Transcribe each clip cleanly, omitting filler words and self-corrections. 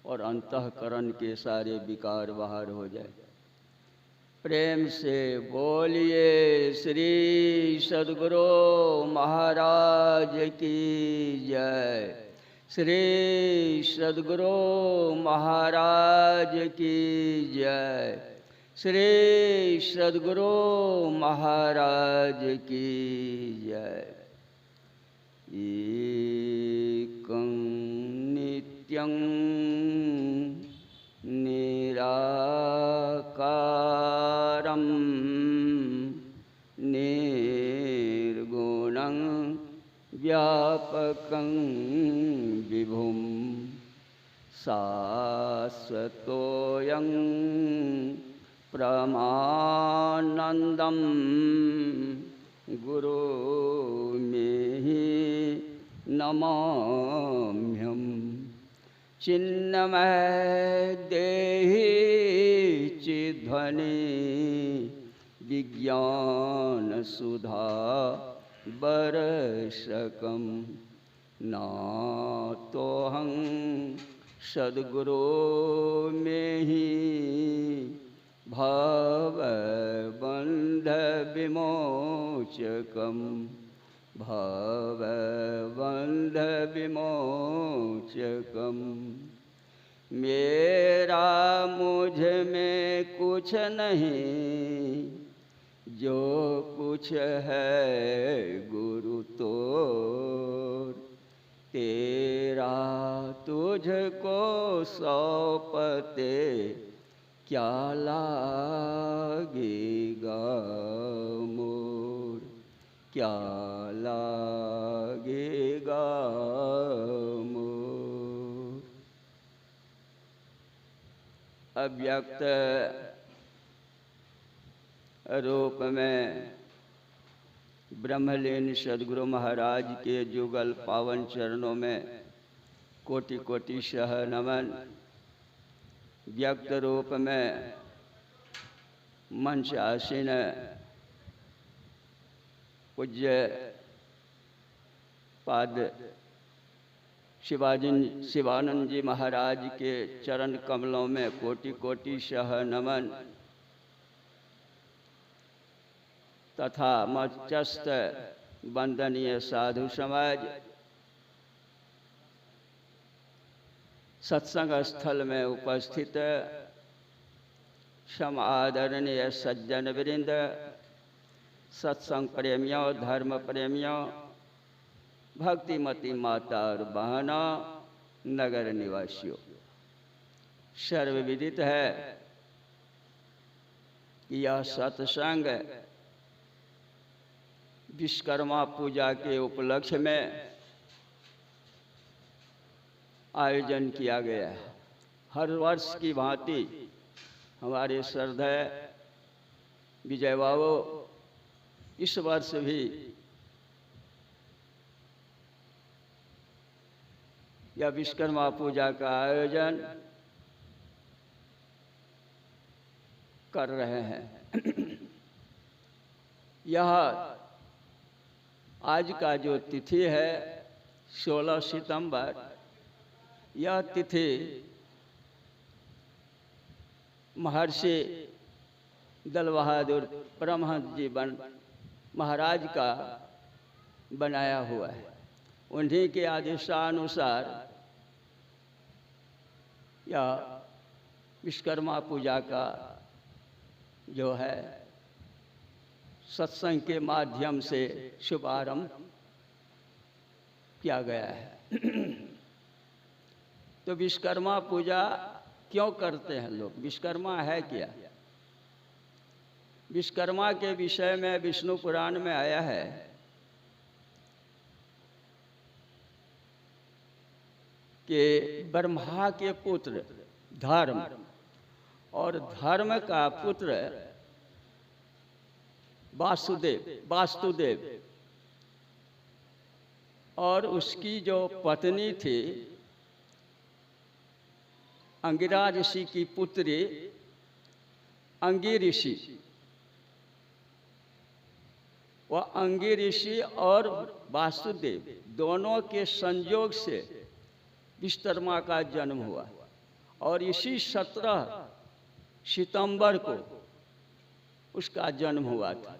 और अंतःकरण के सारे विकार बाहर हो जाए। प्रेम से बोलिए श्री सद्गुरु महाराज की जय। श्री सद्गुरु महाराज की जय। श्री सद्गुरु महाराज की जय। एकं नित्यं निराकारं निर्गुणं व्यापकं विभुं शाश्वतोऽयं परमानन्दं गुरुमेहि नमाम्यहम्। चिन्मय देहि चिद्ध्वनि विज्ञान सुधा बरसकं नातोऽहं सद्गुरो मेहि भवबन्ध विमोचकं भवबन्ध विमोचकं। मेरा मुझ में कुछ नहीं, जो कुछ है गुरु तोर। तेरा तुझको सौंपते क्या लागेगा मोर, क्या लागेगा मोर। अव्यक्त रूप में ब्रह्मलीन सद्गुरु महाराज के जुगल पावन चरणों में कोटि कोटि सह नमन। व्यक्त रूप में मंच आसीन पूज्य पाद शिवानंद जी महाराज के चरण कमलों में कोटि कोटि सह नमन तथा मध्यस्थ वंदनीय साधु समाज, सत्संग स्थल में उपस्थित सम आदरणीय सज्जन वृंद, सत्संग प्रेमियों, धर्म प्रेमियों, भक्तिमती माता और बहनों, नगर निवासियों, सर्वविदित है कि यह सत्संग विश्वकर्मा पूजा के उपलक्ष्य में आयोजन किया गया है। हर वर्ष की भांति हमारे श्रद्धेय विजय बाबू इस वर्ष भी यह विश्वकर्मा पूजा का आयोजन कर रहे हैं। यह आज का जो तिथि है 16 सितंबर, यह तिथि महर्षि दल बहादुर परमहंस जी महाराज का बनाया हुआ है। उन्हीं के आदेशानुसार यह विश्वकर्मा पूजा का जो है सत्संग के माध्यम से शुभारंभ किया गया है। तो विश्वकर्मा पूजा क्यों करते हैं लोग? विश्वकर्मा है क्या? विश्वकर्मा के विषय में विष्णु पुराण में आया है कि ब्रह्मा के पुत्र धर्म और धर्म का पुत्र वासुदेव और उसकी जो पत्नी थी अंगिरा ऋषि की पुत्री अंगी ऋषि, वह अंगी ऋषि और वासुदेव दोनों के संयोग से विश्वकर्मा का जन्म हुआ। और इसी 17 सितंबर को उसका जन्म हुआ था।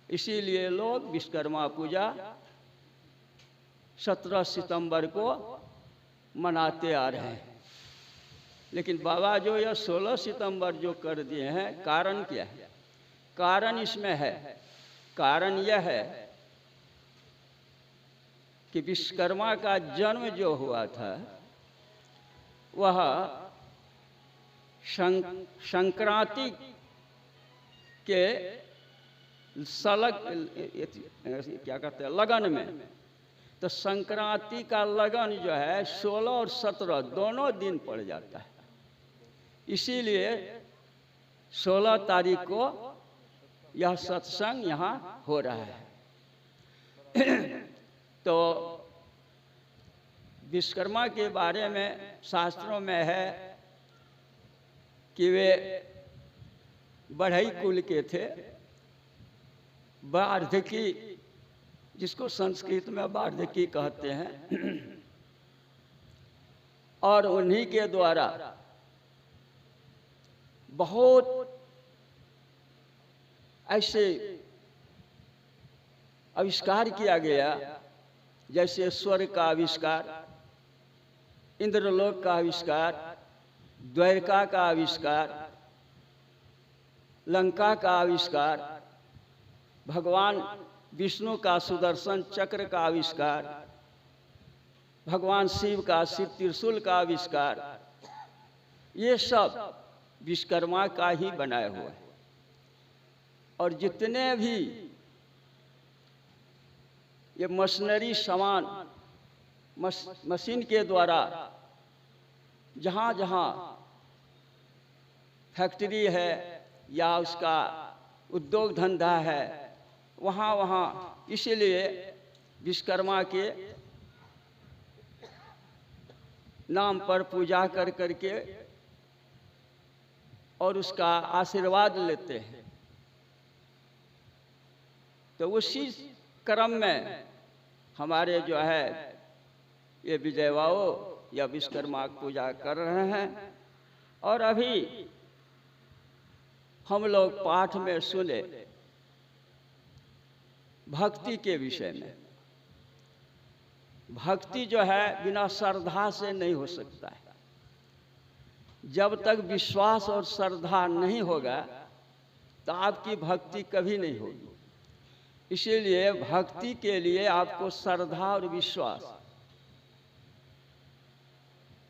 इसीलिए लोग विश्वकर्मा पूजा 17 सितंबर को मनाते आ रहे हैं। लेकिन बाबा जो यह 16 सितंबर जो कर दिए हैं, कारण क्या है? कारण इसमें है, कारण यह है कि विश्वकर्मा का जन्म जो हुआ था वह संक्रांति के क्या कहते हैं, लगन में। तो संक्रांति का लगन जो है 16 और 17 दोनों दिन पड़ जाता है। इसीलिए 16 तारीख को यह सत्संग यहाँ हो रहा है। तो विश्वकर्मा के बारे में शास्त्रों में है कि वे बढ़ई कुल के थे, वार्धकी, जिसको संस्कृत में वार्धकी कहते हैं, और उन्हीं के द्वारा बहुत ऐसे आविष्कार किया गया, जैसे स्वर्ग का आविष्कार, इंद्रलोक का आविष्कार, द्वारका का आविष्कार, लंका का आविष्कार, भगवान विष्णु का सुदर्शन चक्र का आविष्कार, भगवान शिव का शिव त्रिशूल का आविष्कार, ये सब विश्वकर्मा का ही बनाया हुआ है। और जितने भी ये मशीनरी सामान मशीन के द्वारा जहाँ जहाँ फैक्ट्री है या उसका उद्योग धंधा है, वहाँ वहाँ इसीलिए विश्वकर्मा के नाम पर पूजा कर करके और उसका आशीर्वाद लेते हैं। तो उसी क्रम में हमारे जो है ये विजयवाओ या विश्वकर्मा पूजा कर रहे हैं। और अभी हम लोग पाठ में सुने भक्ति के विषय में। भक्ति जो है बिना श्रद्धा से नहीं हो सकता है। जब तक विश्वास और श्रद्धा नहीं होगा तो आपकी भक्ति कभी नहीं होगी। इसीलिए भक्ति के लिए आपको श्रद्धा और विश्वास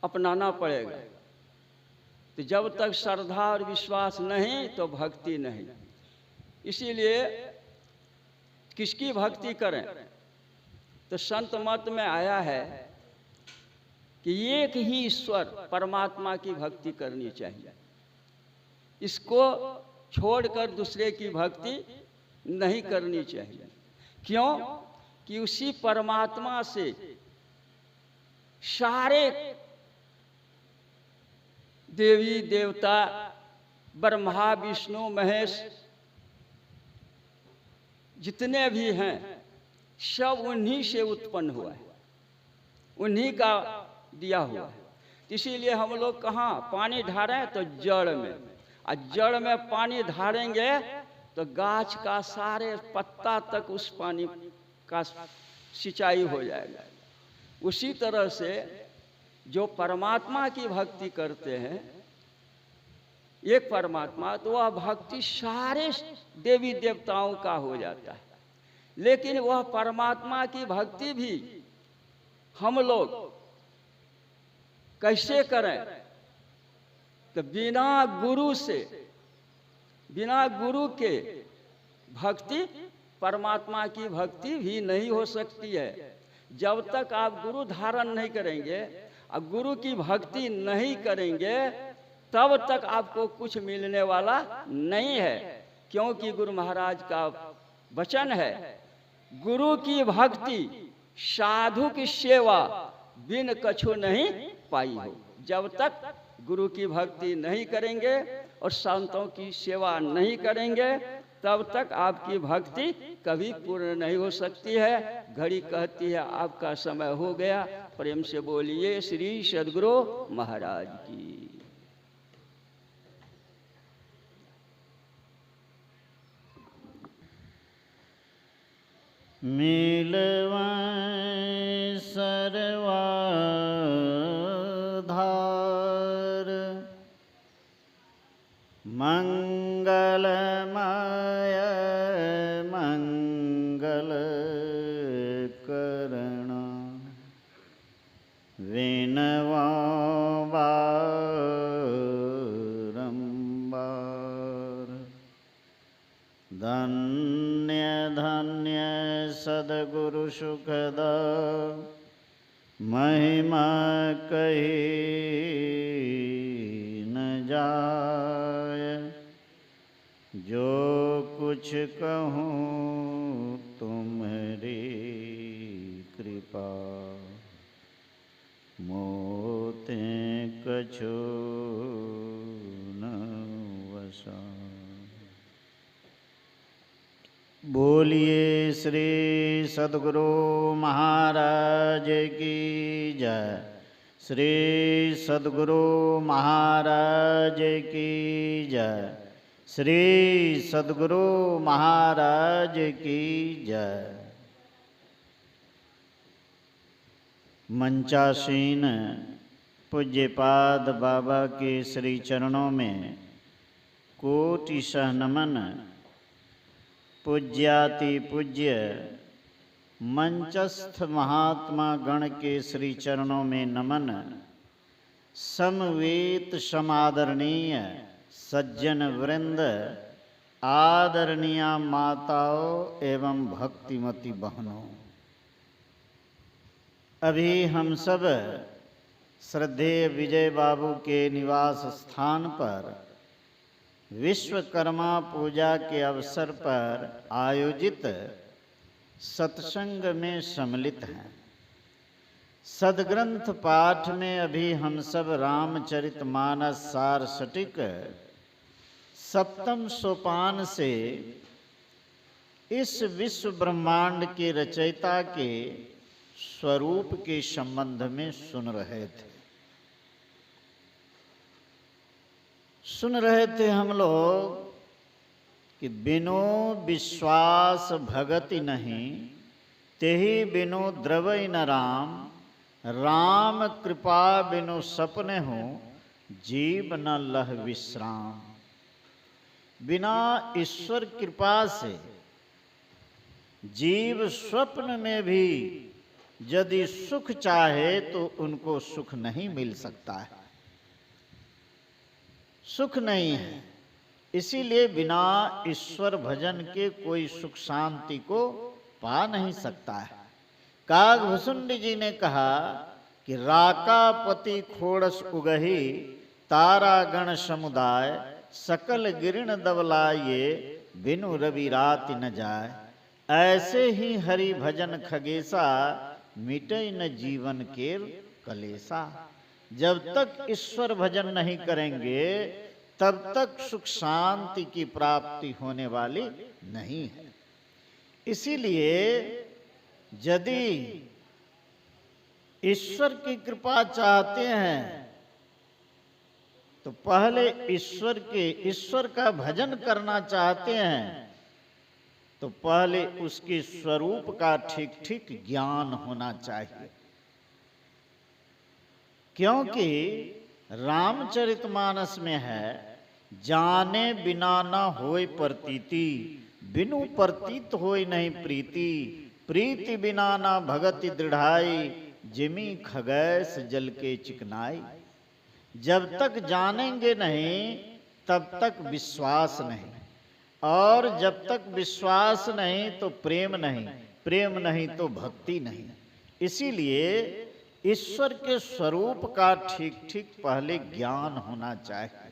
अपनाना पड़ेगा। तो जब तक श्रद्धा और विश्वास नहीं तो भक्ति नहीं। इसीलिए किसकी भक्ति करें? तो संत मत में आया है कि एक ही ईश्वर परमात्मा की भक्ति करनी चाहिए। इसको छोड़कर दूसरे की भक्ति नहीं करनी चाहिए। क्यों? कि उसी परमात्मा से सारे देवी देवता, ब्रह्मा विष्णु महेश जितने भी हैं सब उन्हीं से उत्पन्न हुआ है, उन्हीं का दिया हुआ है। इसीलिए हम लोग कहाँ पानी ढारें तो जड़ में, और जड़ में पानी ढारेंगे तो गाछ का सारे पत्ता तक उस पानी का सिंचाई हो जाएगा। उसी तरह से जो परमात्मा की भक्ति करते हैं एक परमात्मा, तो वह भक्ति सारे देवी देवताओं का हो जाता है। लेकिन वह परमात्मा की भक्ति भी हम लोग कैसे करें? तो बिना गुरु से, बिना गुरु के भक्ति परमात्मा की भक्ति भी नहीं हो सकती है। जब तक आप गुरु धारण नहीं करेंगे और गुरु की भक्ति नहीं करेंगे तब तक आपको कुछ मिलने वाला नहीं है। क्योंकि गुरु महाराज का वचन है, गुरु की भक्ति साधु की सेवा बिन कछु नहीं पाई हो। जब तक गुरु की भक्ति नहीं करेंगे और संतों की सेवा नहीं करेंगे तब तक आपकी भक्ति कभी पूर्ण नहीं हो सकती है। घड़ी कहती है आपका समय हो गया। प्रेम से बोलिए श्री सद्गुरु महाराज की। मिलवैं सर्वाधार मंगलमय मंगल करण विनवा बारंबार धन्य धन्य सद्गुरु सुखद महिमा कही न जाय जो कुछ कहूँ तुम्हारी कृपा मोते कछु न वसा। बोलिए श्री सद्गुरु महाराज की जय। श्री सद्गुरु महाराज की जय। श्री सद्गुरु महाराज की जय। मंचासीन पूज्यपाद बाबा के श्री चरणों में कोटिशः नमन। पूज्याति पूज्य मंचस्थ महात्मा गण के श्री चरणों में नमन। समवेत समादरणीय सज्जन वृंद, आदरणीय माताओं एवं भक्तिमती बहनों, अभी हम सब श्रद्धेय विजय बाबू के निवास स्थान पर विश्वकर्मा पूजा के अवसर पर आयोजित सत्संग में सम्मिलित हैं। सदग्रंथ पाठ में अभी हम सब रामचरितमानस सार सटिक सप्तम सोपान से इस विश्व ब्रह्मांड के रचयिता के स्वरूप के संबंध में सुन रहे थे हम लोग कि बिनु विश्वास भगति नहीं, तेहि बिनु द्रवै न राम। राम कृपा बिनु सपने हो, जीव न लह विश्राम। बिना ईश्वर कृपा से जीव स्वप्न में भी यदि सुख चाहे तो उनको सुख नहीं मिल सकता है, सुख नहीं है। इसीलिए बिना ईश्वर भजन के कोई सुख शांति को पा नहीं सकता है। कागभुसुंडी जी ने कहा कि राकापति खोड़स उगही, तारा गण समुदाय। सकल गिरिण दबलाये, बिनु रवि राति न जाय। ऐसे ही हरि भजन खगेसा, मिटे न जीवन के कलेसा। जब तक ईश्वर भजन नहीं करेंगे तब तक सुख शांति की प्राप्ति होने वाली नहीं है। इसीलिए यदि ईश्वर की कृपा चाहते हैं तो पहले ईश्वर का भजन करना चाहते हैं तो पहले उसके स्वरूप का ठीक ठीक ज्ञान होना चाहिए। क्योंकि रामचरितमानस में है, जाने बिना न होय प्रतीति, बिनु प्रतीत होय नहीं प्रीति। प्रीति बिना न भगति दृढ़ाई, जिमी खगैस जल के चिकनाई। जब तक जानेंगे नहीं तब तक विश्वास नहीं, और जब तक विश्वास नहीं तो प्रेम नहीं, प्रेम नहीं तो भक्ति नहीं। इसीलिए ईश्वर के स्वरूप का ठीक ठीक पहले ज्ञान होना चाहिए।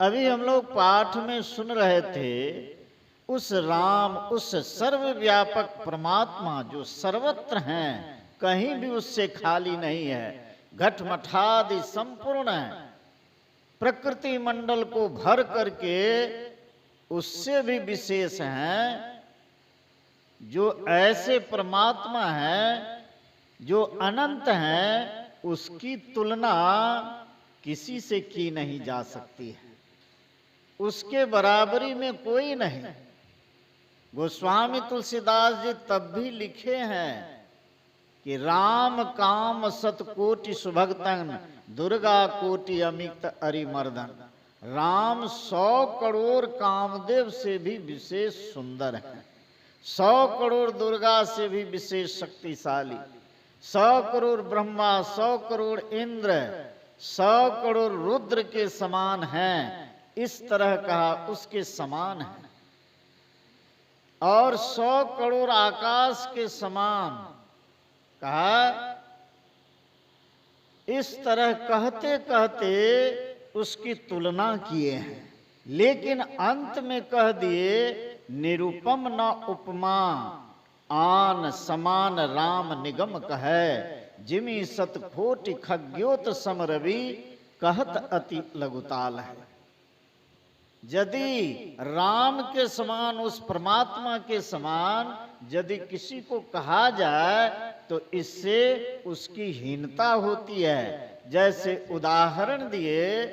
अभी हम लोग पाठ में सुन रहे थे उस राम, उस सर्वव्यापक परमात्मा जो सर्वत्र हैं, कहीं भी उससे खाली नहीं है, घटमठादि संपूर्ण है, प्रकृति मंडल को भर करके उससे भी विशेष हैं। जो ऐसे परमात्मा हैं जो अनंत हैं, उसकी तुलना किसी से की नहीं जा सकती है, उसके बराबरी में कोई नहीं। गोस्वामी तुलसीदास जी तब भी लिखे हैं कि राम काम सतकोटि सुभगतन, दुर्गा कोटि अमित अरिमर्दन। राम 100 करोड़ कामदेव से भी विशेष सुंदर है, 100 करोड़ दुर्गा से भी विशेष शक्तिशाली, 100 करोड़ ब्रह्मा, 100 करोड़ इंद्र, 100 करोड़ रुद्र के समान हैं, इस तरह कहा उसके समान है। और 100 करोड़ आकाश के समान कहा। इस तरह कहते कहते उसकी तुलना किए हैं, लेकिन अंत में कह दिए निरुपम न उपमा, आन समान राम निगम कहे, जिमि सतकोटि खग्योत समरवि, कहत अति लघुताल है। यदि राम के समान, उस परमात्मा के समान यदि किसी को कहा जाए तो इससे उसकी हीनता होती है। जैसे उदाहरण दिए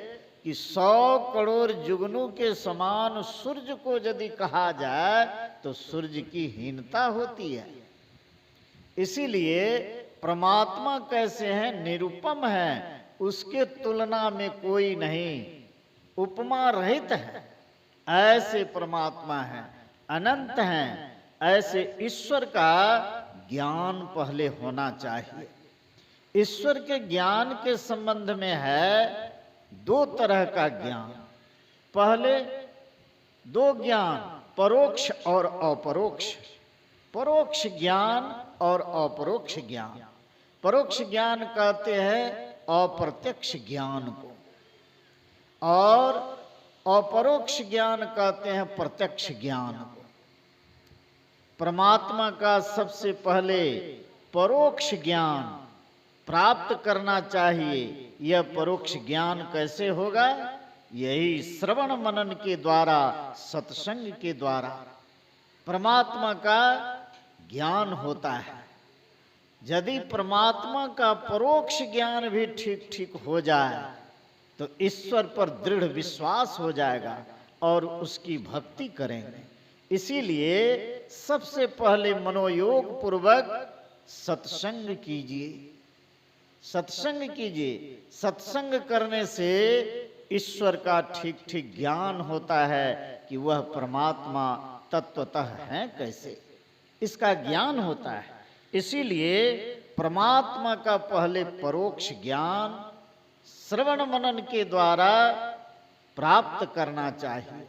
कि 100 करोड़ जुगनू के समान सूर्य को यदि कहा जाए तो सूर्य की हीनता होती है। इसीलिए परमात्मा कैसे हैं? निरुपम है, उसके तुलना में कोई नहीं, उपमा रहित है, ऐसे परमात्मा है, अनंत हैं। ऐसे ईश्वर का ज्ञान पहले होना चाहिए। ईश्वर के ज्ञान के संबंध में है 2 तरह का ज्ञान। पहले 2 ज्ञान, परोक्ष और अपरोक्ष। परोक्ष ज्ञान और अपरोक्ष ज्ञान। परोक्ष ज्ञान कहते हैं अप्रत्यक्ष ज्ञान को, और अपरोक्ष ज्ञान कहते हैं प्रत्यक्ष ज्ञान को। परमात्मा का सबसे पहले परोक्ष ज्ञान प्राप्त करना चाहिए। यह परोक्ष ज्ञान कैसे होगा? यही श्रवण मनन के द्वारा, सत्संग के द्वारा परमात्मा का ज्ञान होता है। यदि परमात्मा का परोक्ष ज्ञान भी ठीक ठीक हो जाए तो ईश्वर पर दृढ़ विश्वास हो जाएगा और उसकी भक्ति करेंगे। इसीलिए सबसे पहले मनोयोग पूर्वक सत्संग कीजिए, सत्संग कीजिए। सत्संग करने से ईश्वर का ठीक ठीक ज्ञान होता है कि वह परमात्मा तत्वतः है कैसे, इसका ज्ञान होता है। इसीलिए परमात्मा का पहले परोक्ष ज्ञान श्रवण मनन के द्वारा प्राप्त करना चाहिए।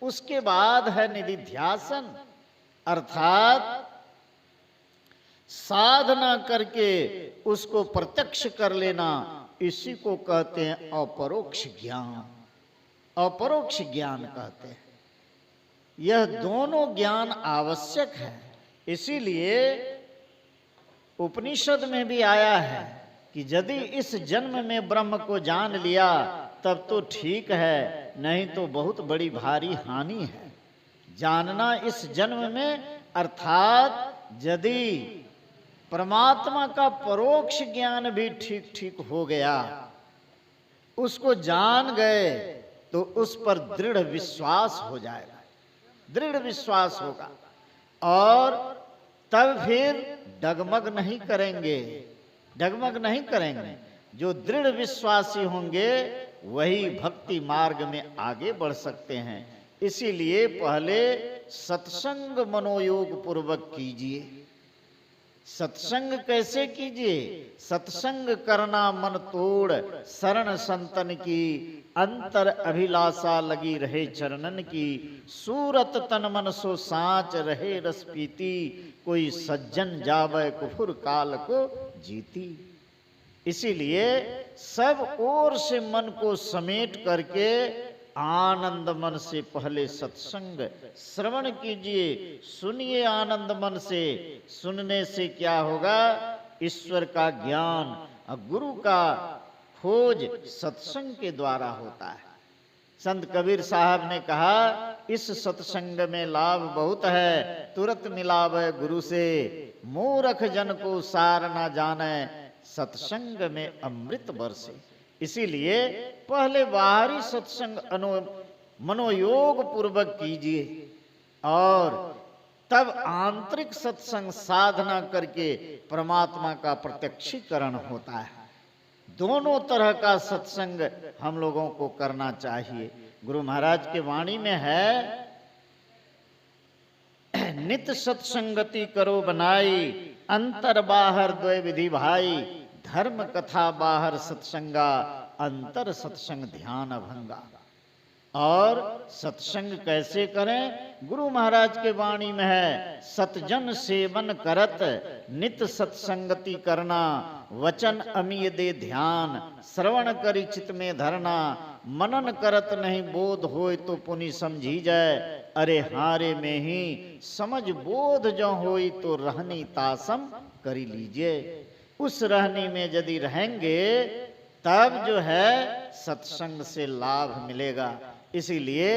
उसके बाद है निधिध्यासन, अर्थात साधना करके उसको प्रत्यक्ष कर लेना। इसी को कहते हैं अपरोक्ष ज्ञान, अपरोक्ष ज्ञान कहते हैं। यह दोनों ज्ञान आवश्यक है। इसीलिए उपनिषद में भी आया है कि यदि इस जन्म में ब्रह्म को जान लिया तब तो ठीक है, नहीं तो बहुत बड़ी भारी हानि है। जानना इस जन्म में, अर्थात यदि परमात्मा का परोक्ष ज्ञान भी ठीक ठीक हो गया, उसको जान गए, तो उस पर दृढ़ विश्वास हो जाएगा, दृढ़ विश्वास होगा, और तब फिर डगमग नहीं करेंगे, डगमग नहीं करेंगे। जो दृढ़ विश्वासी होंगे वही भक्ति मार्ग में आगे बढ़ सकते हैं। इसीलिए पहले सत्संग मनोयोग पूर्वक कीजिए। सत्संग कैसे कीजिए? सत्संग करना मन तोड़, शरण संतन की, अंतर अभिलाषा लगी रहे चरणन की, सूरत तन मन सो साँच रहे रस पीती, कोई सज्जन जावे कुफुर काल को जीती। इसीलिए सब ओर से मन को समेट करके आनंद मन से पहले सत्संग श्रवण कीजिए, सुनिए आनंद मन से। सुनने से क्या होगा? ईश्वर का ज्ञान और गुरु का खोज सत्संग के द्वारा होता है। संत कबीर साहब ने कहा, इस सत्संग में लाभ बहुत है, तुरंत मिलावे गुरु से, मूर्ख जन को सार ना जाने, सत्संग में अमृत बरसे। इसीलिए पहले बाहरी सत्संग मनोयोग पूर्वक कीजिए, और तब आंतरिक सत्संग साधना करके परमात्मा का प्रत्यक्षीकरण होता है। दोनों तरह का सत्संग हम लोगों को करना चाहिए। गुरु महाराज के वाणी में है, नित सत्संगति करो बनाई, अंतर बाहर द्वय विधि भाई, धर्म कथा बाहर सत्संगा, अंतर सत्संग ध्यान भंगा। और सत्संग कैसे करें? गुरु महाराज के वाणी में है, सतजन सेवन करत नित सत्संगति करना, वचन अमीय दे ध्यान, श्रवण करी चित में धरना, मनन करत नहीं बोध होय तो पुनि समझी जाए, अरे हारे में ही समझ बोध जो होई तो रहनी तासम करी लीजिए। उस रहनी में यदि रहेंगे तब जो है सत्संग से लाभ मिलेगा। इसीलिए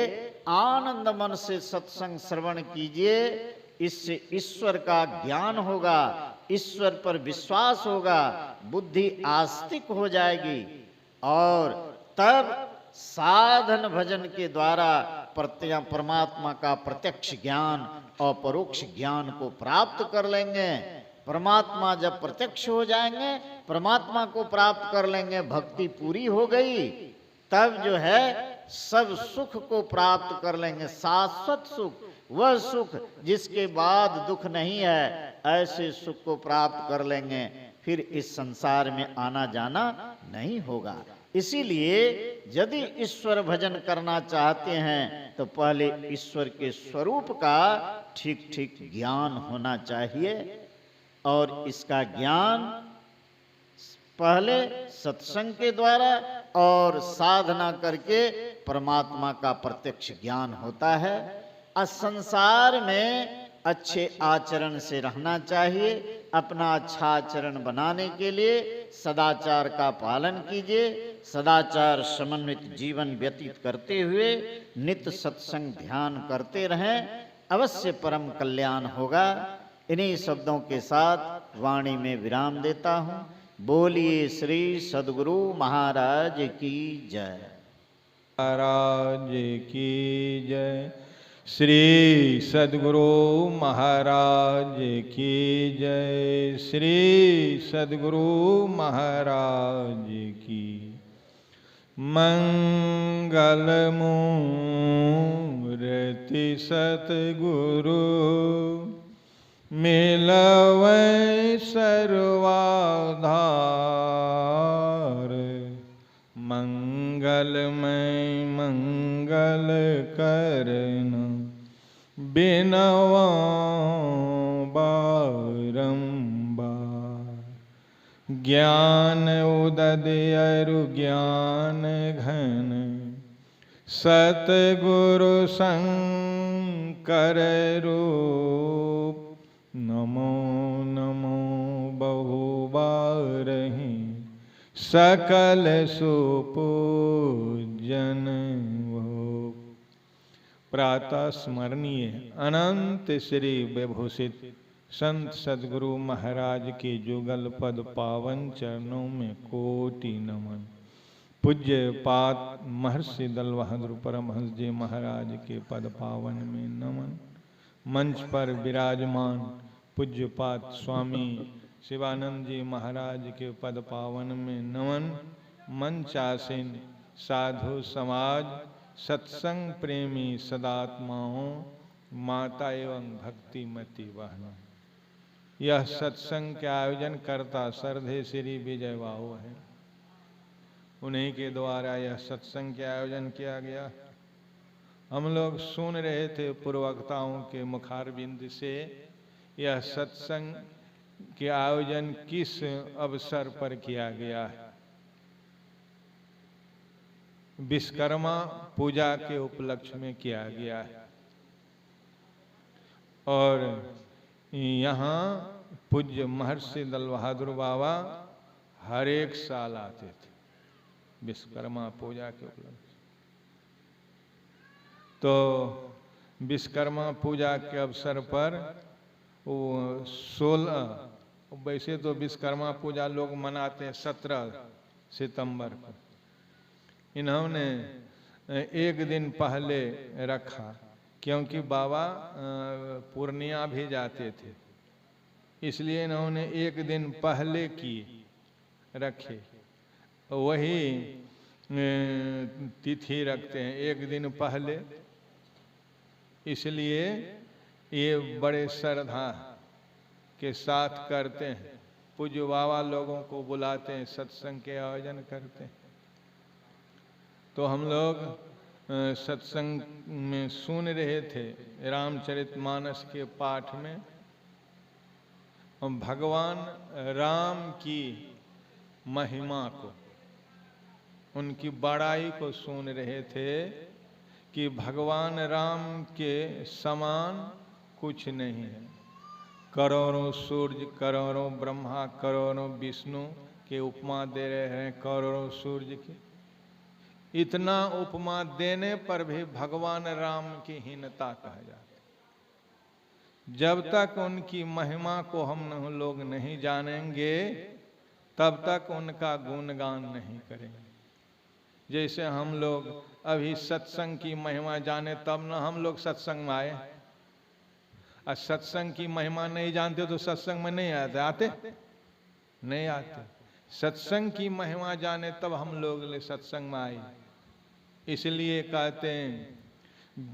आनंद मन से सत्संग श्रवण कीजिए, इससे ईश्वर का ज्ञान होगा, ईश्वर पर विश्वास होगा, बुद्धि आस्तिक हो जाएगी और तब साधन भजन के द्वारा परमात्मा का प्रत्यक्ष ज्ञान और परोक्ष ज्ञान को प्राप्त कर लेंगे। परमात्मा जब प्रत्यक्ष हो जाएंगे, परमात्मा को प्राप्त कर लेंगे, भक्ति पूरी हो गई, तब जो है सब सुख को प्राप्त कर लेंगे। शाश्वत सुख, वह सुख जिसके बाद दुख नहीं है, ऐसे सुख को प्राप्त कर लेंगे। फिर इस संसार में आना जाना नहीं होगा। इसीलिए यदि ईश्वर भजन करना चाहते हैं तो पहले ईश्वर के स्वरूप का ठीक ठीक ज्ञान होना चाहिए। और इसका ज्ञान पहले सत्संग के द्वारा और साधना करके परमात्मा का प्रत्यक्ष ज्ञान होता है। और संसार में अच्छे आचरण से रहना चाहिए। अपना अच्छा आचरण बनाने के लिए सदाचार का पालन कीजिए। सदाचार समन्वित जीवन व्यतीत करते हुए नित्य सत्संग ध्यान करते रहें, अवश्य परम कल्याण होगा। इन्हीं शब्दों के साथ वाणी में विराम देता हूँ। बोलिए श्री सद्गुरु महाराज की जय। महाराज की जय। श्री सद्गुरु महाराज की जय। श्री सद्गुरु महाराज की। मंगल मूर्ति सतगुरु मिलवै सर्वाधार। मंगलमय मंगल करन बिनवा बारंबार। ज्ञान उदद अरु ज्ञान घन सतगुरु शंकर रूप। नमो नमो बहुबारहि सकल सुपूजन वो। प्रातः स्मरणीय अनंत श्री विभूषित संत सद्गुरु महाराज के जुगल पद पावन चरणों में कोटि नमन। पूज्य पात महर्षि दल बहादुर परमहंस जी महाराज के पद पावन में नमन। मंच पर विराजमान पूज्यपात स्वामी शिवानंद जी महाराज के पद पावन में नमन। मंचासीन साधु समाज, सत्संग प्रेमी सदात्माओं, माता एवं भक्तिमती बहनों, यह सत्संग के आयोजन करता श्रद्धेय श्री विजय बाबू है। उन्हीं के द्वारा यह सत्संग के आयोजन किया गया। हम लोग सुन रहे थे पूर्ववक्ताओं के मुखारबिंद से यह सत्संग के आयोजन किस अवसर पर किया गया है। विश्वकर्मा पूजा के उपलक्ष्य में किया गया है। और यहाँ पूज्य महर्षि दल बहादुर बाबा हर एक साल आते थे विश्वकर्मा पूजा के उपलक्ष्य। तो विश्वकर्मा पूजा के अवसर पर वो 16, वैसे तो विश्वकर्मा पूजा लोग मनाते हैं 17 सितंबर को, इन्होंने एक दिन पहले रखा क्योंकि बाबा पूर्णिया भी जाते थे, इसलिए इन्होंने एक दिन पहले की रखे, वही तिथि रखते हैं एक दिन पहले। इसलिए ये बड़े श्रद्धा के साथ करते हैं। पूज्य बाबा लोगों को बुलाते हैं, सत्संग के आयोजन करते हैं। तो हम लोग सत्संग में सुन रहे थे रामचरितमानस के पाठ में, भगवान राम की महिमा को, उनकी बड़ाई को सुन रहे थे कि भगवान राम के समान कुछ नहीं है। करोड़ों सूर्य, करोड़ों ब्रह्मा, करोड़ों विष्णु के उपमा दे रहे हैं, करोड़ों सूर्य की। इतना उपमा देने पर भी भगवान राम की हीनता कहा जाता। जब तक उनकी महिमा को हम लोग नहीं जानेंगे तब तक उनका गुणगान नहीं करेंगे। जैसे हम लोग अभी सत्संग की महिमा जाने तब न हम लोग सत्संग में आए, और सत्संग की महिमा नहीं जानते तो सत्संग में नहीं आते नहीं आते। सत्संग की महिमा जाने तब हम लोग सत्संग में आए। इसलिए कहते हैं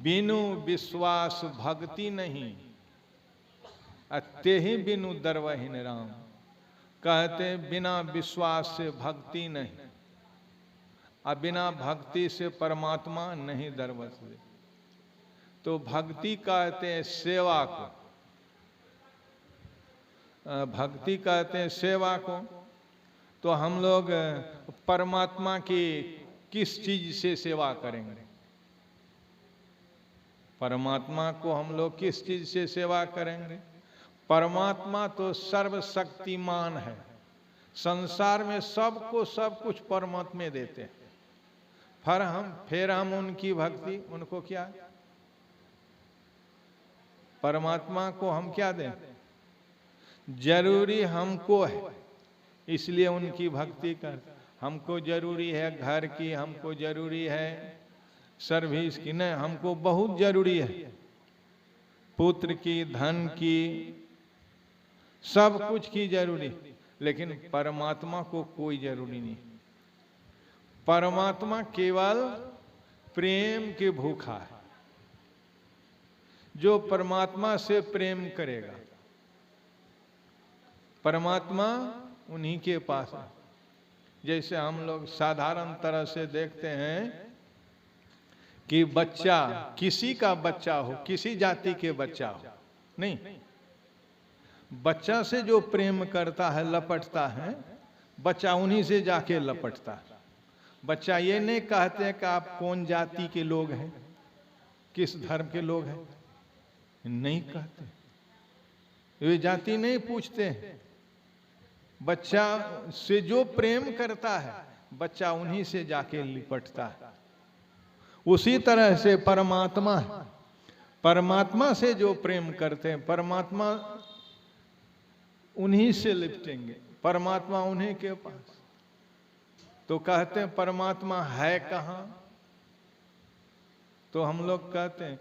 बिनु विश्वास भक्ति नहीं, अत्ते ही बिनु दरवहीन राम। कहते हैं बिना विश्वास से भक्ति नहीं, और बिना भक्ति से परमात्मा नहीं दरवस दे। तो भक्ति कहते हैं सेवा को, भक्ति कहते हैं सेवा को। तो हम लोग परमात्मा की किस चीज से सेवा करेंगे? परमात्मा को हम लोग किस चीज से सेवा करेंगे? परमात्मा तो सर्वशक्तिमान है, संसार में सबको सब कुछ परमात्मा देते हैं। फिर हम उनकी भक्ति, उनको क्या, परमात्मा को हम क्या दें? जरूरी हमको है, इसलिए उनकी भक्ति कर। हमको जरूरी है घर की, हमको जरूरी है सर्विस की, नहीं, हमको बहुत जरूरी है पुत्र की, धन की, सब कुछ की जरूरी। लेकिन परमात्मा को कोई जरूरी नहीं। परमात्मा केवल प्रेम के भूखा है। जो परमात्मा से प्रेम करेगा, परमात्मा उन्हीं के पास है। जैसे हम लोग साधारण तरह से देखते हैं कि बच्चा, किसी का बच्चा हो, किसी जाति के बच्चा हो, नहीं, बच्चा से जो प्रेम करता है, लपटता है, बच्चा उन्हीं से जाके लपटता है। बच्चा ये नहीं कहते कि आप कौन जाति के लोग हैं, किस धर्म के लोग हैं, नहीं कहते। वे जाति नहीं पूछते हैं। बच्चा से जो प्रेम करता है, बच्चा उन्हीं से जाके लिपटता है। उसी तरह से परमात्मा है। परमात्मा से जो प्रेम करते हैं, परमात्मा उन्हीं से लिपटेंगे, परमात्मा उन्हीं के पास। तो कहते हैं परमात्मा है कहाँ? तो हम लोग कहते हैं,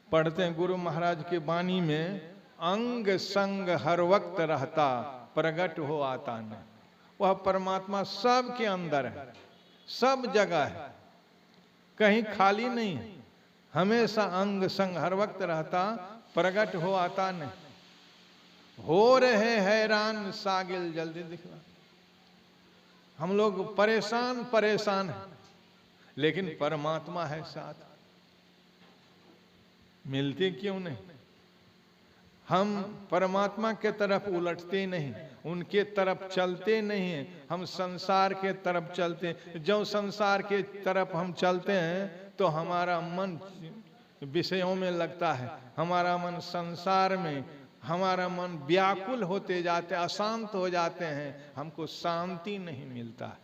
पढ़ते हैं गुरु महाराज की वाणी में, अंग संग हर वक्त रहता, प्रगट हो आता न। वह परमात्मा सब के अंदर है, सब जगह है, कहीं खाली नहीं है। हमेशा अंग संग हर वक्त रहता, प्रगट हो आता न। हो रहे हैरान सागिल जल्दी दिखला। हम लोग परेशान परेशान हैं, लेकिन परमात्मा है साथ। मिलते क्यों नहीं? हम परमात्मा के तरफ उलटते नहीं, उनके तरफ चलते नहीं हैं, हम संसार के तरफ चलते हैं। जो संसार के तरफ हम चलते हैं तो हमारा मन विषयों में लगता है, हमारा मन संसार में, हमारा मन व्याकुल होते जाते, अशांत हो जाते हैं, हमको शांति नहीं मिलता है।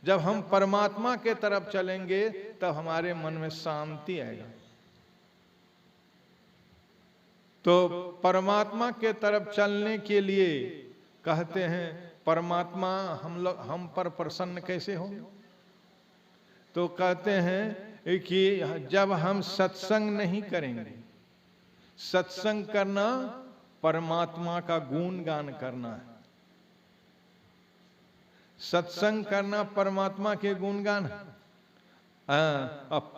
जब हम परमात्मा के तरफ चलेंगे तब हमारे मन में शांति आएगा। तो परमात्मा के तरफ चलने के लिए कहते हैं परमात्मा हम पर प्रसन्न कैसे हो? तो कहते हैं कि जब हम सत्संग नहीं करेंगे, सत्संग करना परमात्मा का गुणगान करना है, सत्संग करना परमात्मा के गुणगान है।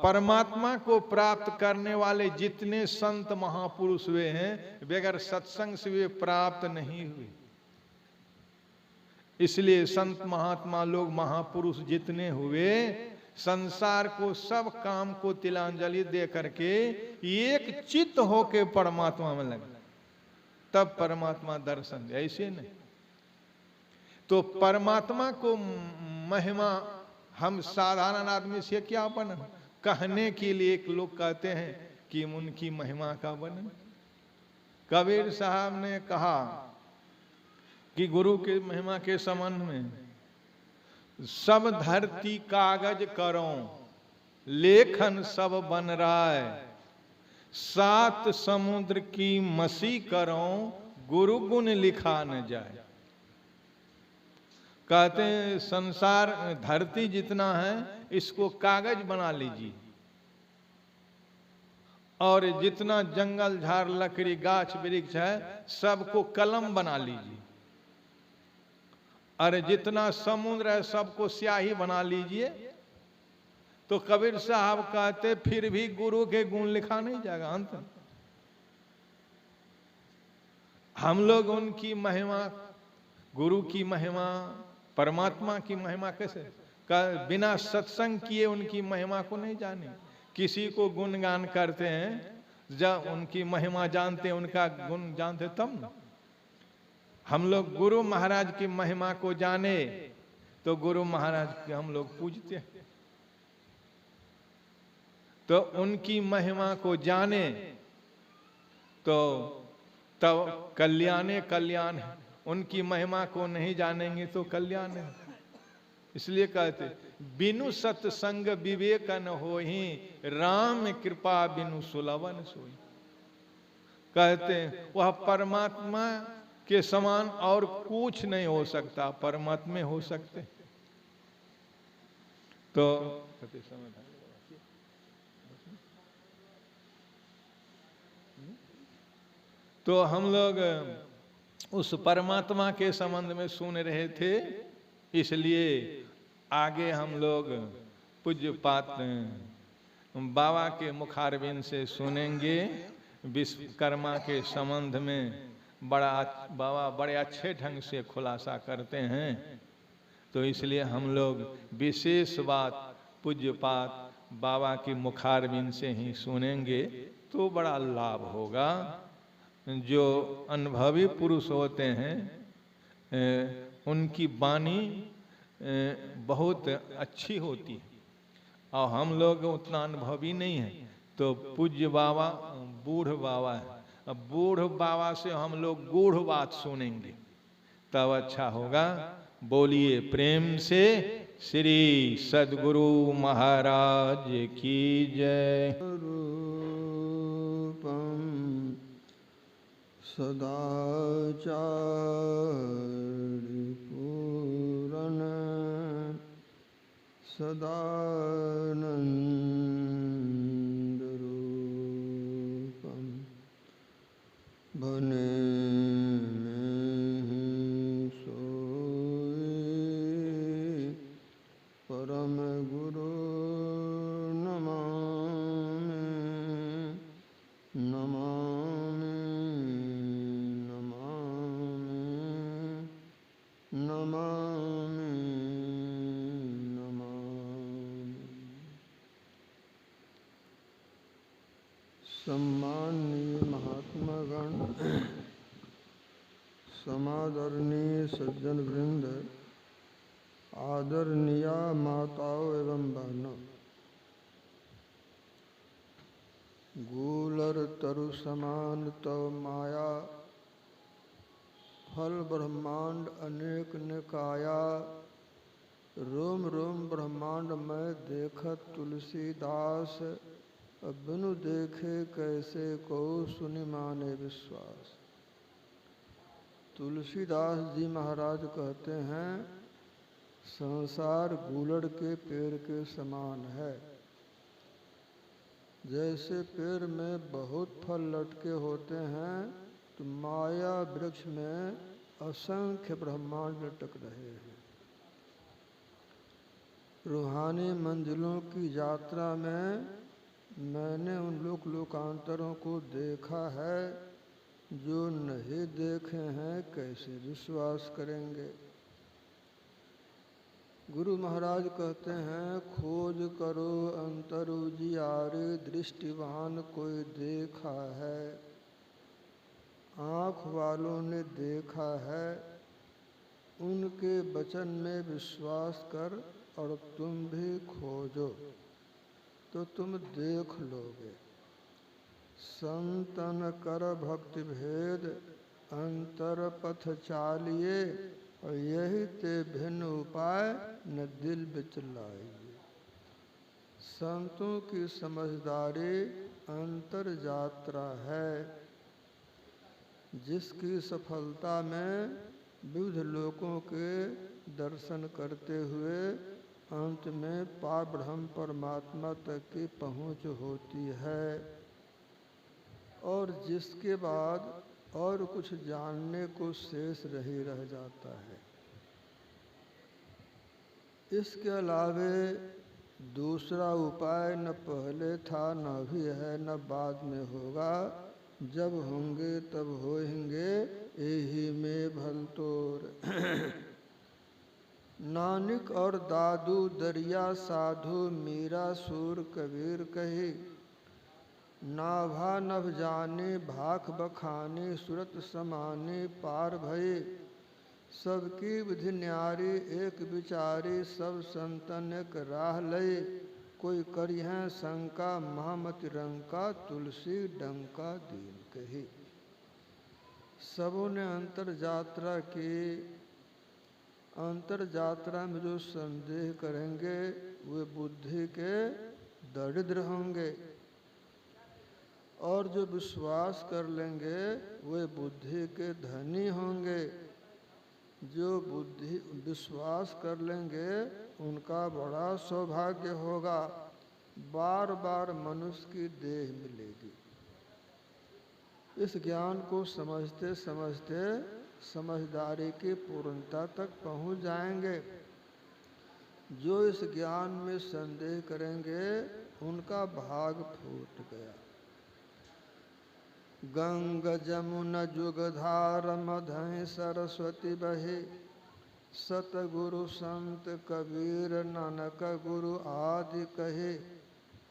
परमात्मा को प्राप्त करने वाले जितने संत महापुरुष हुए हैं, बगैर सत्संग से वे प्राप्त नहीं हुए। इसलिए संत महात्मा लोग, महापुरुष जितने हुए, संसार को, सब काम को तिलांजलि दे करके एक चित्त होके परमात्मा में लगे, तब परमात्मा दर्शन। ऐसे नहीं तो परमात्मा को महिमा हम साधारण आदमी से क्या वर्णन कहने के लिए। एक लोग कहते हैं कि उनकी महिमा का वर्णन। कबीर साहब ने कहा कि गुरु के महिमा के संबंध में, सब धरती कागज करो, लेखन सब बन राय, सात समुद्र की मसी करो, गुरु गुण लिखा न जाए। कहते हैं संसार, धरती जितना है इसको कागज बना लीजिए, और जितना जंगल झाड़ लकड़ी गाछ वृक्ष है सबको कलम बना लीजिए, और जितना समुद्र है सबको स्याही बना लीजिए। तो कबीर साहब कहते फिर भी गुरु के गुण लिखा नहीं जाएगा अंत में। हम लोग उनकी महिमा, गुरु की महिमा, परमात्मा की महिमा कैसे का बिना सत्संग किए उनकी महिमा को नहीं जाने। किसी को गुणगान करते हैं, जब उनकी महिमा जानते, उनका गुण जानते तब ना। हम लोग गुरु महाराज की महिमा को जाने तो गुरु महाराज के हम लोग पूजते हैं, तो उनकी महिमा को जाने तो तब कल्याणे कल्याण है। उनकी महिमा को नहीं जानेंगे तो कल्याण है। इसलिए कहते बिनु सत्संग विवेक न होहि, राम कृपा बिनु सुलभन सोई। कहते हैं वह परमात्मा के समान और कुछ नहीं हो सकता, परमात्मा हो सकते। तो हम लोग उस परमात्मा के संबंध में सुन रहे थे, इसलिए आगे हम लोग पूज्यपात बाबा के मुखारबिंद से सुनेंगे। विश्वकर्मा के संबंध में बाबा बड़े अच्छे ढंग से खुलासा करते हैं, तो इसलिए हम लोग विशेष बात पूज्यपात बाबा की मुखारबिंद से ही सुनेंगे तो बड़ा लाभ होगा। जो अनुभवी पुरुष होते हैं उनकी वाणी बहुत अच्छी होती है, और हम लोग उतना अनुभवी नहीं है। तो पूज्य बाबा बूढ़ बाबा है, अब बूढ़ बाबा से हम लोग गूढ़ बात सुनेंगे तब अच्छा होगा। बोलिए प्रेम से श्री सद्गुरु महाराज की जय। सदाचार्य पूरन सदानंद रूपम, बने में सोए परम गुरु नमामि नमामि नमामि नमामि। सम्माननीय महात्मागण, समादरणीय सज्जन वृंद, आदरणीय माताओं एवं बहनों, गूलर तरु समान तव माया, फल ब्रह्मांड अनेक निकाया, रोम रोम ब्रह्मांड में देखत तुलसीदास, बिनु देखे कैसे को सुनि माने विश्वास। तुलसीदास जी महाराज कहते हैं संसार गूलड़ के पेड़ के समान है, जैसे पेड़ में बहुत फल लटके होते हैं तो माया वृक्ष में असंख्य ब्रह्मांड लटक रहे हैं। रूहानी मंजिलों की यात्रा में मैंने उन लोकांतरों को देखा है, जो नहीं देखे हैं कैसे विश्वास करेंगे। गुरु महाराज कहते हैं, खोज करो अंतर उजियारे, दृष्टिवान कोई देखा है। आँख वालों ने देखा है, उनके वचन में विश्वास कर और तुम भी खोजो तो तुम देख लोगे। संतन कर भक्ति भेद, अंतर पथ चालिए, और यही ते भिन्न उपाय न दिल बिच लाइए। संतों की समझदारी अंतर यात्रा है, जिसकी सफलता में विविध लोकों के दर्शन करते हुए अंत में पारब्रह्म परमात्मा तक की पहुँच होती है, और जिसके बाद और कुछ जानने को शेष नहीं रह जाता है। इसके अलावे दूसरा उपाय न पहले था, न भी है, न बाद में होगा। जब होंगे तब होएंगे, यही में भलतोर। नानक और दादू दरिया साधु, मीरा सूर कबीर कही। नाभा नभ जाने भाख बखाने, सुरत समाने पार भये। सबकी विधि न्यारी एक विचारी, सब संतन एक राह लय। कोई करिहै शंका महामति रंका, तुलसी डंका दीन कही। सबों ने अंतर यात्रा की। अंतर यात्रा में जो संदेह करेंगे वे बुद्धि के दरिद्र होंगे, और जो विश्वास कर लेंगे वे बुद्धि के धनी होंगे। जो बुद्धि विश्वास कर लेंगे उनका बड़ा सौभाग्य होगा, बार बार मनुष्य की देह मिलेगी। इस ज्ञान को समझते समझते समझदारी की पूर्णता तक पहुंच जाएंगे। जो इस ज्ञान में संदेह करेंगे उनका भाग फूट गया। गंग जमुन जुगधार मधय सरस्वती बहे, सतगुरु संत कबीर नानक गुरु आदि कहे।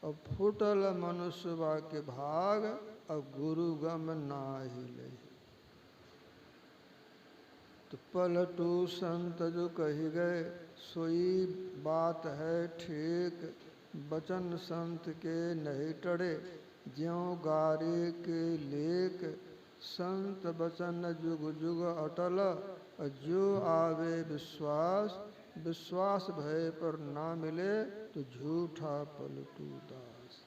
अब फुटल मनुष्य के भाग, अब गुरु गम नाही ले। तो पलटू संत जो कही गए, सोई बात है ठीक। वचन संत के नहीं टड़े, ज्यों गारे के लेक। संत वचन जुग जुग अटल, जो आवे विश्वास। विश्वास भय पर ना मिले, तो झूठा पलटू दास।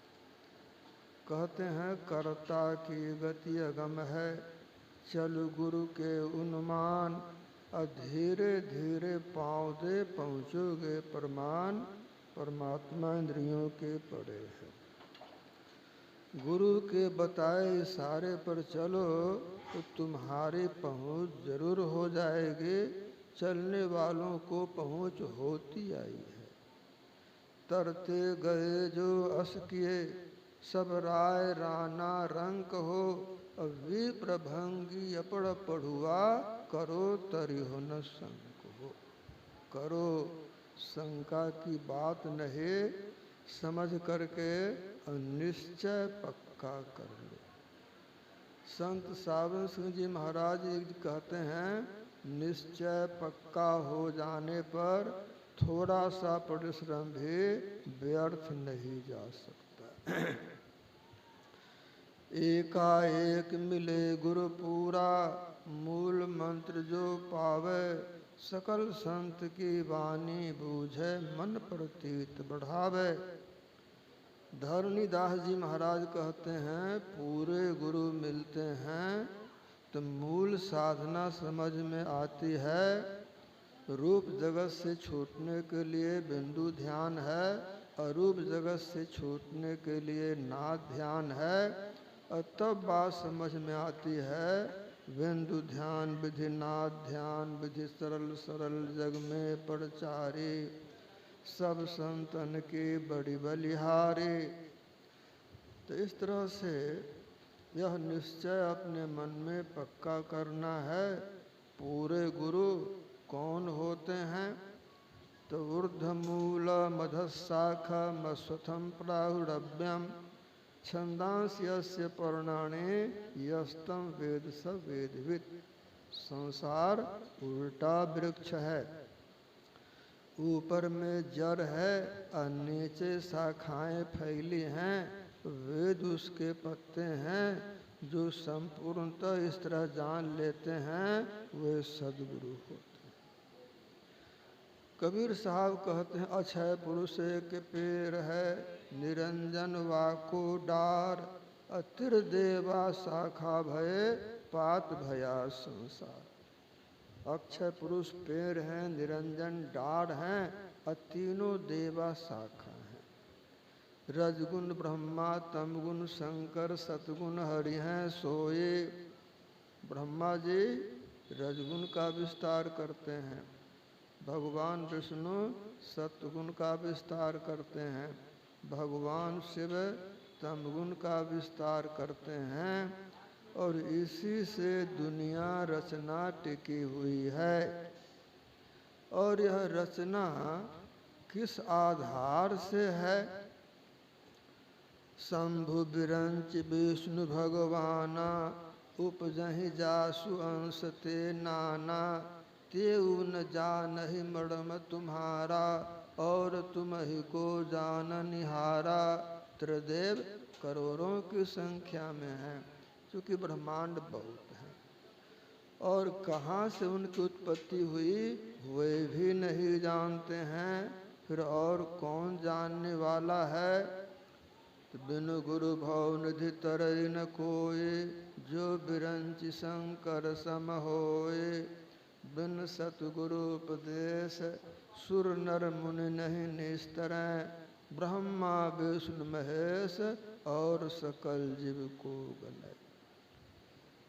कहते हैं कर्ता की गति अगम है, चल गुरु के उन्मान। धीरे धीरे पाँव दे पहुँचोगे परमान, परमात्मा इंद्रियों के पड़े हैं। गुरु के बताए इशारे पर चलो तो तुम्हारी पहुँच जरूर हो जाएगी। चलने वालों को पहुँच होती आई है। तरते गए जो अस किए, सब राय राना रंक हो। विप्र भंगी अपड़ पढ़ुआ, करो तरिहो न संक हो। करो, शंका की बात नहीं, समझ करके निश्चय पक्का कर लो। संत सावन सिंह जी महाराज कहते हैं, निश्चय पक्का हो जाने पर थोड़ा सा परिश्रम भी व्यर्थ नहीं जा सकता। एकाएक मिले गुरु पूरा, मूल मंत्र जो पावे। सकल संत की वाणी बूझे, मन प्रतीत बढ़ावे। धरणीदास जी महाराज कहते हैं, पूरे गुरु मिलते हैं तो मूल साधना समझ में आती है। रूप जगत से छूटने के लिए बिंदु ध्यान है, अरूप जगत से छूटने के लिए नाद ध्यान है। और तब बात समझ में आती है, बिंदु ध्यान विधि नाद ध्यान विधि सरल सरल जग में परचारी, सब संतन की बड़ी बलिहारी। तो इस तरह से यह निश्चय अपने मन में पक्का करना है। पूरे गुरु कौन होते हैं? तो ऊर्ध्वमूल मधशाखा मस्वथम प्राहुरव्यम छंदांस यस्य पर्णानि यस्तम वेद स वेदवित्। संसार उल्टा वृक्ष है, ऊपर में जड़ है और नीचे शाखाएं फैली हैं। वेद उसके पत्ते हैं। जो संपूर्णतः इस तरह जान लेते हैं वे सद्गुरु होते हैं। कबीर साहब कहते हैं, अक्षय पुरुष एक पेड़ है, निरंजन वाको डार, अतिर देवा शाखा भये, पात भया संसार। अक्षय पुरुष पेड़ हैं, निरंजन डाढ़ हैं और तीनों देवा शाखा हैं। रजगुण ब्रह्मा, तमगुण शंकर, सतगुण हरि हैं सोए। ब्रह्मा जी रजगुण का विस्तार करते हैं, भगवान विष्णु सतगुण का विस्तार करते हैं, भगवान शिव तमगुण का विस्तार करते हैं। और इसी से दुनिया रचना टिकी हुई है। और यह रचना किस आधार से है? शंभु बिरंच विष्णु भगवाना, उपजहि जासु अंश ते नाना, तेउ न जानहि मर्म तुम्हारा, और तुम ही को जान निहारा। त्रिदेव करोड़ों की संख्या में हैं, क्योंकि ब्रह्मांड बहुत है। और कहाँ से उनकी उत्पत्ति हुई वे भी नहीं जानते हैं। फिर और कौन जानने वाला है? तो बिनु गुरु भव निधि तरई न कोय, जो बिरंचि शंकर सम होय। बिन सतगुरु उपदेश सुर नर मुनि नहीं निस्तरैं, ब्रह्मा विष्णु महेश और सकल जीव को गले।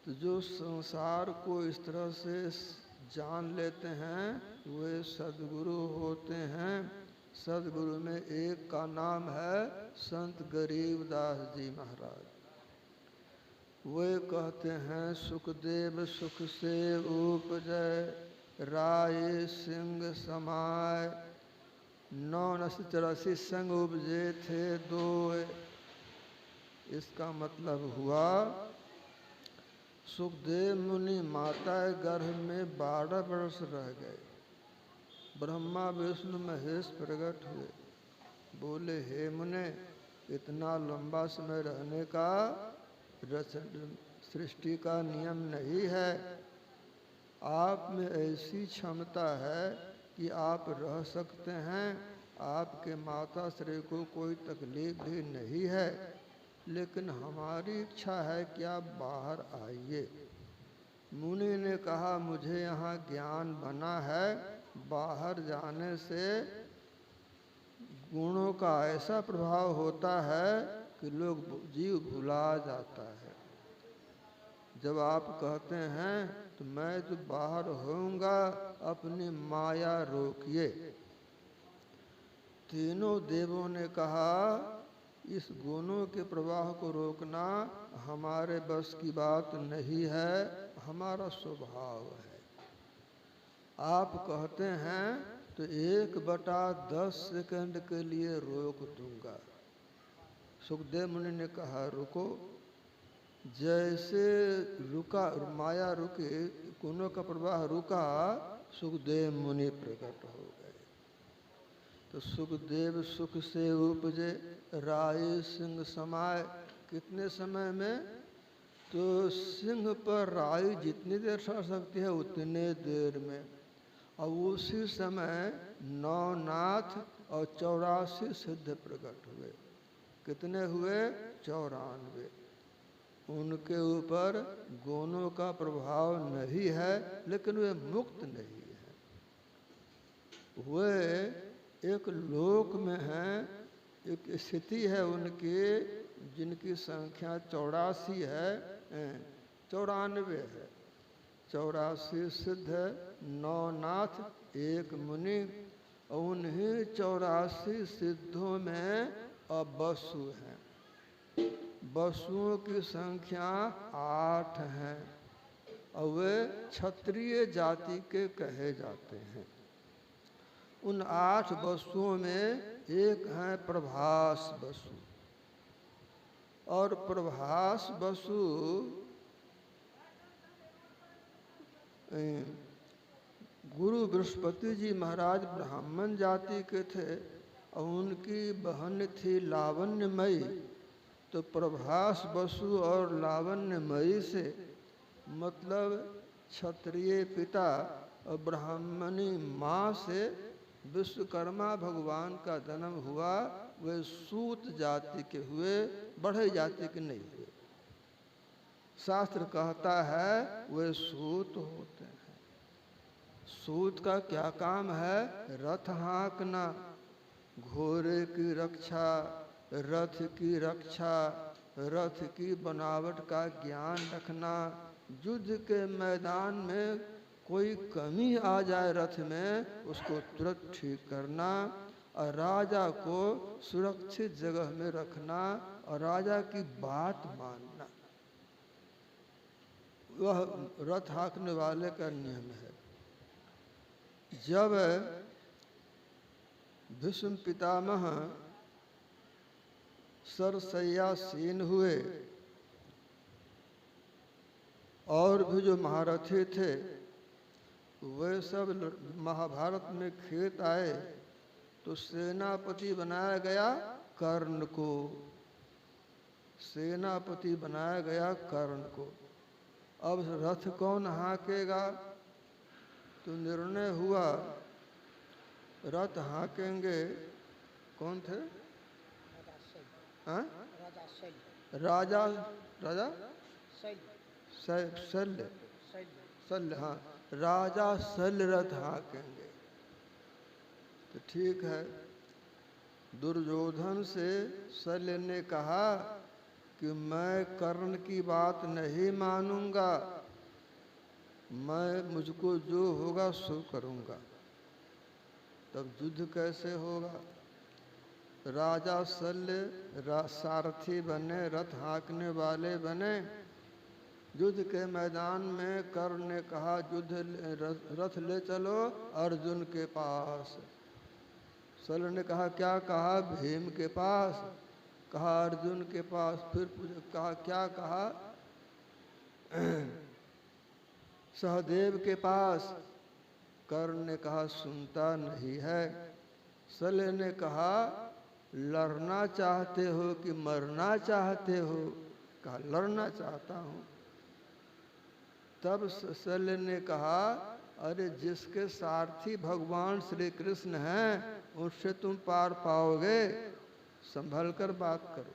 तो जो संसार को इस तरह से जान लेते हैं वे सद्गुरु होते हैं। सद्गुरु में एक का नाम है संत गरीबदास जी महाराज। वे कहते हैं, सुखदेव सुख से उपजय, राय सिंह समाय, 984 संग उपजे थे दोय। इसका मतलब हुआ, सुखदेव मुनि माता गर्भ में 12 वर्ष रह गए। ब्रह्मा विष्णु महेश प्रकट हुए, बोले हे मुने, इतना लंबा समय रहने का सृष्टि का नियम नहीं है। आप में ऐसी क्षमता है कि आप रह सकते हैं, आपके माता श्री को कोई तकलीफ भी नहीं है, लेकिन हमारी इच्छा है कि आप बाहर आइए। मुनि ने कहा, मुझे यहाँ ज्ञान बना है, बाहर जाने से गुणों का ऐसा प्रभाव होता है कि लोग जीव भुला जाता है। जब आप कहते हैं तो मैं तो बाहर होऊंगा, अपनी माया रोकिए। तीनों देवों ने कहा, इस गुणों के प्रवाह को रोकना हमारे बस की बात नहीं है, हमारा स्वभाव है। आप कहते हैं तो 1/10 सेकंड के लिए रोक दूंगा। सुखदेव मुनि ने कहा, रुको। जैसे रुका, माया रुके, गुणों का प्रवाह रुका, सुखदेव मुनि प्रकट हो गए। तो सुखदेव सुख से उपजे, राय सिंह समाय। कितने समय में? तो सिंह पर राय जितनी देर सड़ सकती है उतने देर में। और उसी समय 9 नाथ और 84 सिद्ध प्रकट हुए। कितने हुए? 94। उनके ऊपर गुणों का प्रभाव नहीं है, लेकिन वे मुक्त नहीं है। वे एक लोक में हैं एक स्थिति है उनकी जिनकी संख्या 84 है, 94 है। 84 सिद्ध, 9 नाथ, 1 मुनि, और उन्हीं 84 सिद्धों में अब वसु हैं। वसुओं की संख्या 8 है और वे क्षत्रिय जाति के कहे जाते हैं। उन 8 वसुओं में एक हैं प्रभास वसु, और प्रभास वसु गुरु बृहस्पति जी महाराज ब्राह्मण जाति के थे और उनकी बहन थी लावण्यमयी। तो प्रभास वसु और लावण्यमयी से मतलब क्षत्रिय पिता और ब्राह्मणी माँ से विश्वकर्मा भगवान का जन्म हुआ। वे सूत जाति के हुए, बढ़ई जाति के नहीं हुए। शास्त्र कहता है वे सूत होते हैं। सूत का क्या काम है? रथ हाँकना, घोड़े की रक्षा, रथ की रक्षा, रथ की बनावट का ज्ञान रखना, युद्ध के मैदान में कोई कमी आ जाए रथ में उसको तुरंत ठीक करना, और राजा को सुरक्षित जगह में रखना और राजा की बात मानना, वह रथ हाँकने वाले का नियम है। जब भीष्म पितामह सरसैयासीन हुए और भी जो महारथी थे वे सब महाभारत में खेत आए तो सेनापति बनाया गया कर्ण को। सेनापति बनाया गया कर्ण को। अब रथ कौन हाँकेगा? तो निर्णय हुआ रथ हाँकेंगे कौन थे? हाँ? राजा राजा शल्य, शल्य, हाँ, राजा शल्य रथ हाँकेंगे। तो ठीक है। दुर्योधन से शल्य ने कहा कि मैं कर्ण की बात नहीं मानूंगा, मैं मुझको जो होगा सो करूंगा। तब युद्ध कैसे होगा? राजा शल्य सारथी बने, रथ हाँकने वाले बने। युद्ध के मैदान में कर्ण ने कहा युद्ध रथ ले चलो अर्जुन के पास। शल्य ने कहा क्या कहा? भीम के पास। कहा अर्जुन के पास। फिर कहा क्या कहा? सहदेव के पास। कर्ण ने कहा सुनता नहीं है। शल्य ने कहा लड़ना चाहते हो कि मरना चाहते हो? कहा लड़ना चाहता हूँ। तब शल्य ने कहा अरे जिसके सारथी भगवान श्री कृष्ण हैं उससे तुम पार पाओगे, संभल कर बात करो।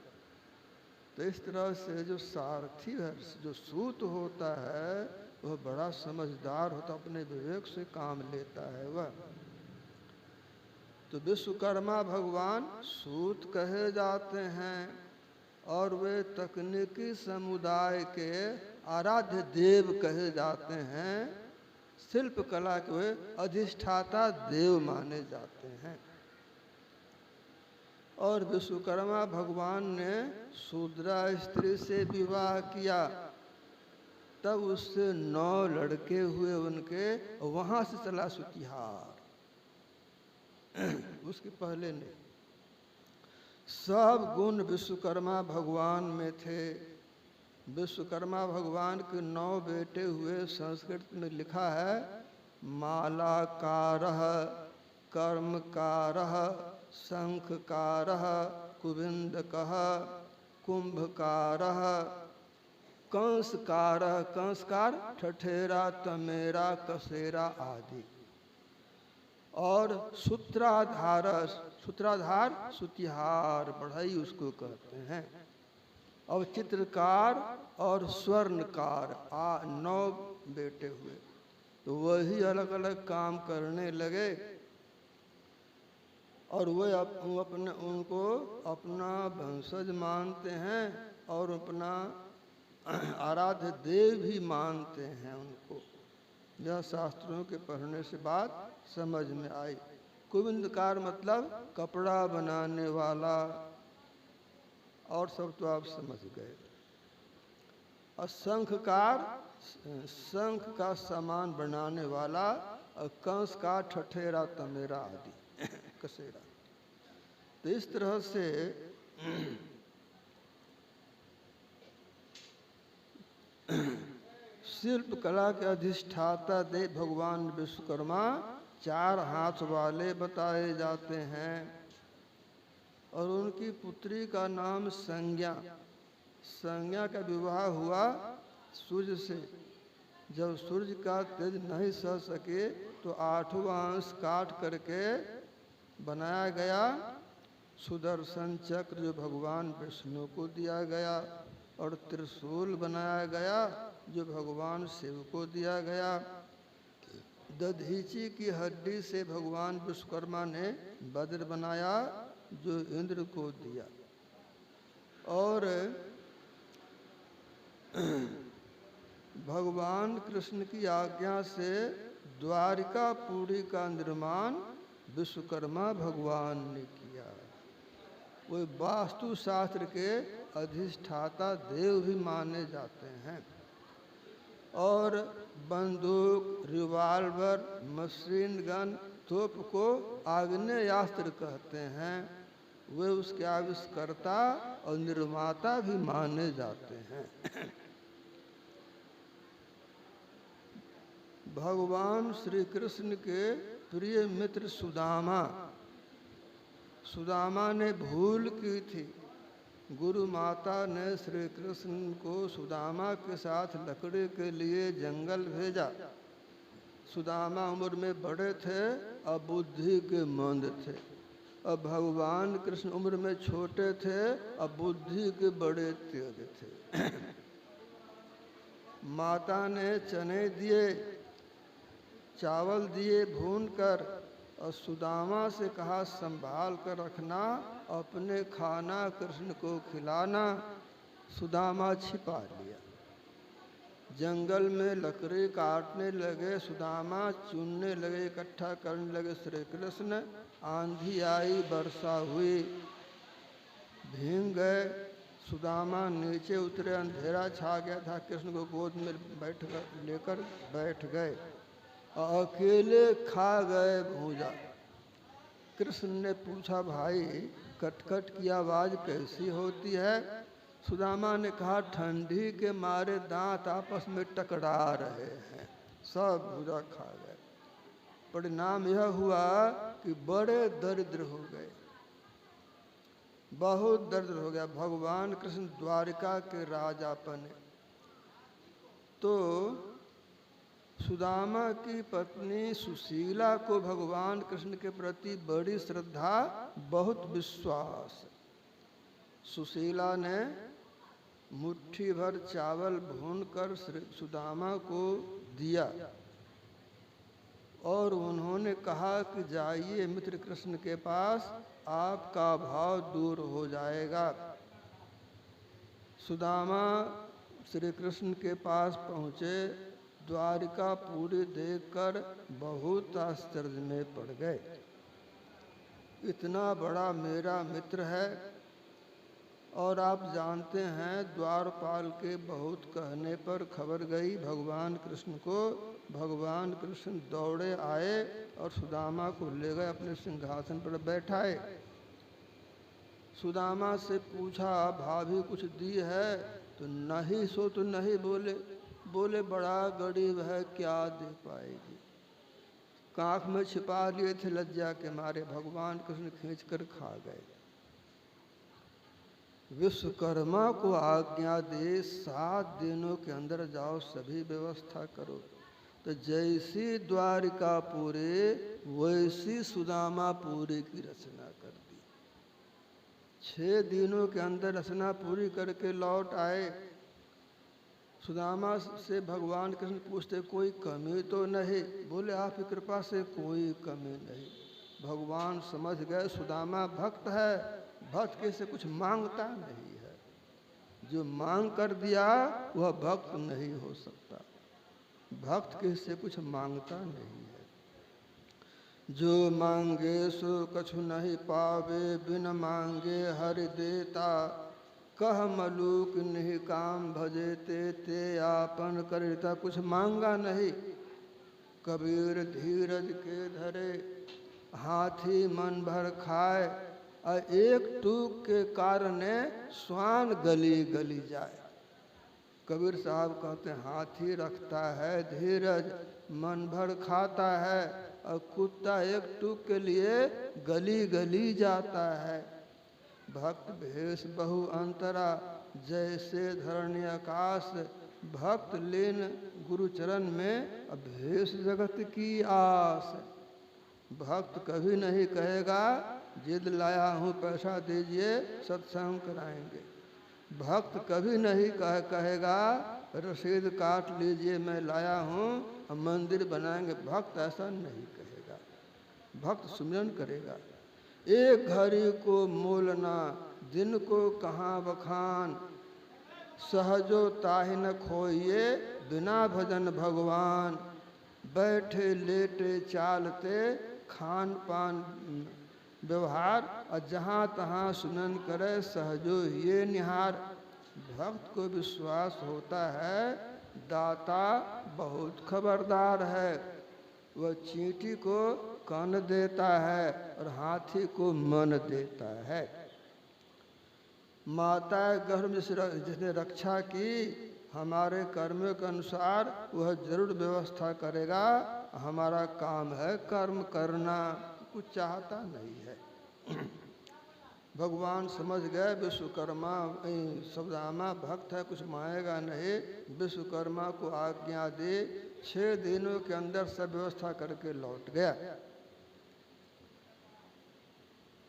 तो इस तरह से जो सारथी है, जो सूत होता है, वह बड़ा समझदार होता, अपने विवेक से काम लेता है वह। तो विश्वकर्मा भगवान सूत कहे जाते हैं और वे तकनीकी समुदाय के आराध्य देव कहे जाते हैं। शिल्प कला के वे अधिष्ठाता देव माने जाते हैं। और विश्वकर्मा भगवान ने शूद्रा स्त्री से विवाह किया, तब उससे 9 लड़के हुए उनके, वहां से चला सुतिहार। उसके पहले नहीं। सब गुण विश्वकर्मा भगवान में थे। विश्वकर्मा भगवान के 9 बेटे हुए। संस्कृत में लिखा है मालाकारः, कर्मकारः, शंखकारः, कुविंदकः, कुंभकारः, कंसकारः, कंसकार ठठेरा, तमेरा, कसेरा आदि, और सूत्राधार, सूत्राधार सुतिहार बढ़ई उसको कहते हैं, और चित्रकार और स्वर्णकार 9 बेटे हुए। तो वही अलग अलग काम करने लगे। और वे अपने उनको अपना वंशज मानते हैं और अपना आराध्य देव भी मानते हैं उनको। यह शास्त्रों के पढ़ने से बात समझ में आई। कुविंदकार मतलब कपड़ा बनाने वाला, और सब तो आप समझ गए। और शंखकार शंख का सामान बनाने वाला, और कंस का ठठेरा तमेरा आदि कसेरा। तो इस तरह से शिल्प कला के अधिष्ठाता देव भगवान विश्वकर्मा 4 हाथ वाले बताए जाते हैं। और उनकी पुत्री का नाम संज्ञा। संज्ञा का विवाह हुआ सूर्य से। जब सूर्य का तेज नहीं सह सके तो 8वां अंश काट करके बनाया गया सुदर्शन चक्र, जो भगवान विष्णु को दिया गया, और त्रिशूल बनाया गया जो भगवान शिव को दिया गया। दधीची की हड्डी से भगवान विश्वकर्मा ने वज्र बनाया जो इंद्र को दिया। और भगवान कृष्ण की आज्ञा से द्वारिकापुरी का निर्माण विश्वकर्मा भगवान ने किया। वो वास्तु शास्त्र के अधिष्ठाता देव भी माने जाते हैं। और बंदूक, रिवाल्वर, मशीन गन, तोप को आग्नेयास्त्र कहते हैं। वे उसके आविष्कर्ता और निर्माता भी माने जाते हैं। भगवान श्री कृष्ण के प्रिय मित्र सुदामा ने भूल की थी। गुरु माता ने श्री कृष्ण को सुदामा के साथ लकड़ी के लिए जंगल भेजा। सुदामा उम्र में बड़े थे और बुद्धि के मंद थे, और भगवान कृष्ण उम्र में छोटे थे और बुद्धि के बड़े तेज थे। माता ने चने दिए, चावल दिए भून कर, और सुदामा से कहा संभाल कर रखना, अपने खाना कृष्ण को खिलाना। सुदामा छिपा लिया। जंगल में लकड़ी काटने लगे सुदामा, चुनने लगे, इकट्ठा करने लगे श्री कृष्ण। आंधी आई, वर्षा हुई, भीग गए। सुदामा नीचे उतरे, अंधेरा छा गया था। कृष्ण को गोद में लेकर बैठ गए और अकेले खा गए भूजा। कृष्ण ने पूछा, भाई कटकट की आवाज़ कैसी होती है? सुदामा ने कहा, ठंडी के मारे दांत आपस में टकरा रहे हैं। सब भूजा खा गए। परिणाम यह हुआ कि बड़े दरिद्र हो गए, बहुत दरिद्र हो गया। भगवान कृष्ण द्वारिका के राजा बने। तो सुदामा की पत्नी सुशीला को भगवान कृष्ण के प्रति बड़ी श्रद्धा, बहुत विश्वास। सुशीला ने मुट्ठी भर चावल भूनकर सुदामा को दिया और उन्होंने कहा कि जाइए मित्र कृष्ण के पास, आपका भाव दूर हो जाएगा। सुदामा श्री कृष्ण के पास पहुँचे। द्वारिका पूरी देखकर बहुत आश्चर्य में पड़ गए। इतना बड़ा मेरा मित्र है। और आप जानते हैं द्वारपाल के बहुत कहने पर खबर गई भगवान कृष्ण को। भगवान कृष्ण दौड़े आए और सुदामा को ले गए, अपने सिंहासन पर बैठाए। सुदामा से पूछा, भाभी कुछ दी है? तो नहीं, सो तो नहीं बोले। बोले, बड़ा गरीब है, क्या दे पाएगी? कांख में छिपा लिए थे लज्जा के मारे। भगवान कृष्ण खींच कर खा गए। विश्वकर्मा को आज्ञा दे 7 दिनों के अंदर जाओ, सभी व्यवस्था करो। तो जैसी द्वारिका पूरे वैसी सुदामा पूरी की रचना कर दी। 6 दिनों के अंदर रचना पूरी करके लौट आए। सुदामा से भगवान कृष्ण पूछते, कोई कमी तो नहीं? बोले, आपकी कृपा से कोई कमी नहीं। भगवान समझ गए सुदामा भक्त है, भक्त किसी से कुछ मांगता नहीं है, जो मांग कर दिया वह भक्त नहीं हो सकता। भक्त किसी से कुछ मांगता नहीं है। जो मांगे सो कछु नहीं पावे, बिन मांगे हरि देता। कह मलूक नहीं काम भजे ते आपन करता। कुछ मांगा नहीं। कबीर धीरज के धरे, हाथी मन भर खाए। और एक टूक के कारण स्वान गली गली जाए। कबीर साहब कहते हैं हाथी रखता है धीरज, मन भर खाता है, और कुत्ता एक टूक के लिए गली गली जाता है। भक्त भेष बहु अंतरा, जैसे धरणी आकाश। भक्त लीन गुरुचरण में, भेष जगत की आस। भक्त कभी नहीं कहेगा जिद लाया हूँ पैसा दीजिए सत्संग कराएंगे। भक्त कभी नहीं कहेगा रसीद काट लीजिए मैं लाया हूँ हम मंदिर बनाएंगे। भक्त ऐसा नहीं कहेगा। भक्त सुमिरन करेगा। एक घड़ी को मोलना, दिन को कहाँ बखान। सहजो ताहि न खोइए, बिना भजन भगवान। बैठे लेटे चालते, खान पान व्यवहार। और जहाँ तहाँ सुनन करे, सहजो ये निहार। भक्त को विश्वास होता है दाता बहुत खबरदार है। वह चींटी को कान देता है और हाथी को मन देता है। माता गर्भ में जिसने रक्षा की, हमारे कर्म के अनुसार वह जरूर व्यवस्था करेगा। हमारा काम है कर्म करना, कुछ चाहता नहीं है। भगवान समझ गए विश्वकर्मा सुदामा भक्त है, कुछ मांगेगा नहीं। विश्वकर्मा को आज्ञा दे, 6 दिनों के अंदर सब व्यवस्था करके लौट गया।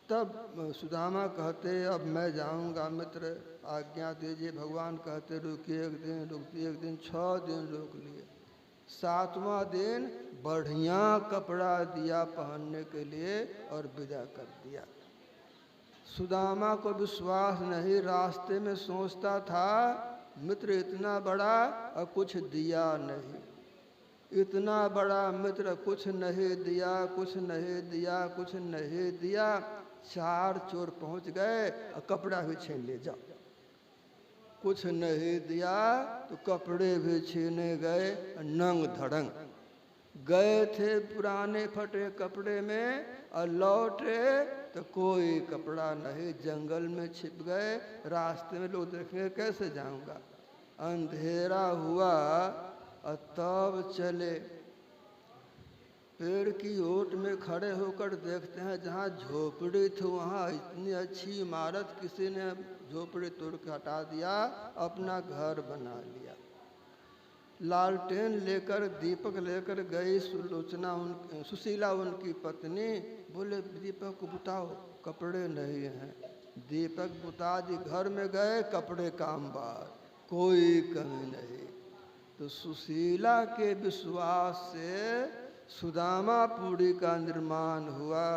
तब सुदामा कहते अब मैं जाऊंगा मित्र, आज्ञा दीजिए। भगवान कहते रुकिए एक दिन, रुकिए एक दिन। 6 दिन रोक लिए। 7वां दिन बढ़िया कपड़ा दिया पहनने के लिए और विदा कर दिया। सुदामा को विश्वास नहीं, रास्ते में सोचता था मित्र इतना बड़ा और कुछ दिया नहीं। इतना बड़ा मित्र कुछ नहीं दिया, कुछ नहीं दिया, कुछ नहीं दिया। 4 चोर पहुंच गए और कपड़ा भी छीन ले जाओ। कुछ नहीं दिया तो कपड़े भी छीने गए, नंग धड़ंग गए थे पुराने फटे कपड़े में, और लौटे तो कोई कपड़ा नहीं। जंगल में छिप गए। रास्ते में लोग देखेंगे कैसे जाऊंगा। अंधेरा हुआ और तब चले। पेड़ की ओट में खड़े होकर देखते हैं जहाँ झोपड़ी थी वहाँ इतनी अच्छी इमारत किसी ने झोपड़ी तोड़ के हटा दिया, अपना घर बना लिया। लालटेन लेकर दीपक लेकर गई सुशीला उनकी पत्नी। बोले दीपक को बुताओ, कपड़े नहीं हैं। दीपक बुता दी। घर में गए, कपड़े काम बार, कोई कमी नहीं। तो सुशीला के विश्वास से सुदामापुरी का निर्माण हुआ,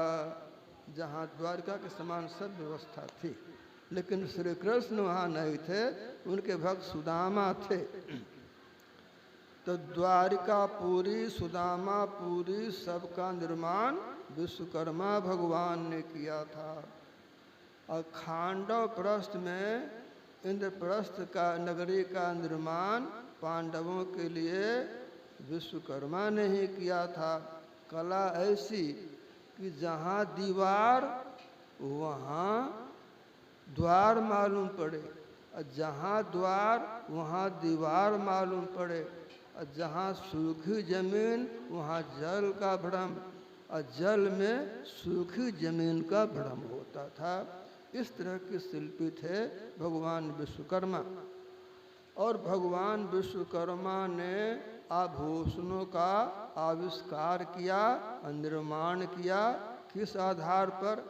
जहाँ द्वारका के समान सब व्यवस्था थी। लेकिन श्री कृष्ण वहाँ नहीं थे, उनके भक्त सुदामा थे। तो द्वारिकापुरी, सुदामापुरी सबका निर्माण विश्वकर्मा भगवान ने किया था। और खांडव प्रस्थ में इंद्रप्रस्थ का नगरी का निर्माण पांडवों के लिए विश्वकर्मा ने ही किया था। कला ऐसी कि जहाँ दीवार वहाँ द्वार मालूम पड़े, और जहाँ द्वार वहाँ दीवार मालूम पड़े, और जहाँ सूखी जमीन वहाँ जल का भ्रम, और जल में सूखी जमीन का भ्रम होता था। इस तरह के शिल्पी थे भगवान विश्वकर्मा। और भगवान विश्वकर्मा ने आभूषणों का आविष्कार किया, निर्माण किया। किस आधार पर?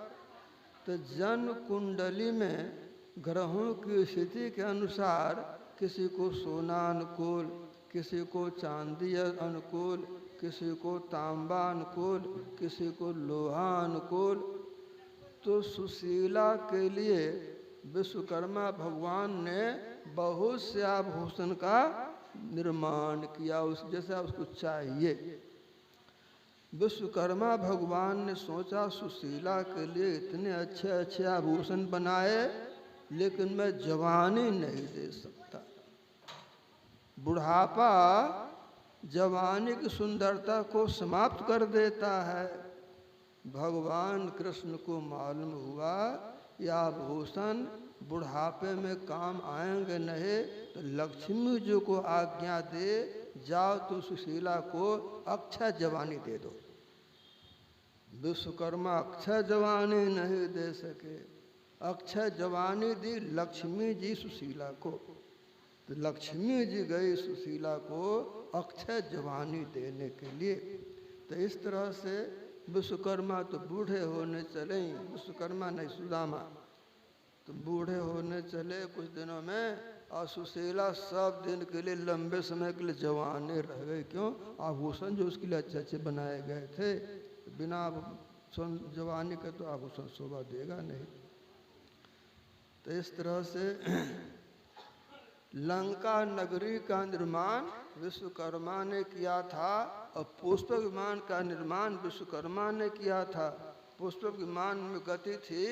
तो जन्म कुंडली में ग्रहों की स्थिति के अनुसार किसी को सोना अनुकूल, किसी को चांदी अनुकूल, किसी को तांबा अनुकूल, किसी को लोहा अनुकूल। तो सुशीला के लिए विश्वकर्मा भगवान ने बहुत से आभूषण का निर्माण किया, उस जैसा उसको चाहिए। विश्वकर्मा भगवान ने सोचा सुशीला के लिए इतने अच्छे अच्छे आभूषण बनाए, लेकिन मैं जवानी नहीं दे सकता। बुढ़ापा जवानी की सुंदरता को समाप्त कर देता है। भगवान कृष्ण को मालूम हुआ यह आभूषण बुढ़ापे में काम आएंगे नहीं, तो लक्ष्मी जी को आज्ञा दे, जाओ तो सुशीला को अक्षय जवानी दे दो। विश्वकर्मा अक्षय जवानी नहीं दे सके, अक्षय जवानी दी लक्ष्मी जी सुशीला को। तो लक्ष्मी जी गई सुशीला को अक्षय जवानी देने के लिए। तो इस तरह से विश्वकर्मा तो बूढ़े होने चले, विश्वकर्मा नहीं सुदामा तो बूढ़े होने चले कुछ दिनों में, और सुशीला सब दिन के लिए लंबे समय के लिए जवानी रह गई। क्यों? आभूषण जो उसके लिए अच्छे अच्छे बनाए गए थे, बिना जवानी के तो आभूषण शोभा देगा नहीं। तो इस तरह से लंका नगरी का निर्माण विश्वकर्मा ने किया था, और पुष्पक विमान का निर्माण विश्वकर्मा ने किया था। पुष्पक विमान में गति थी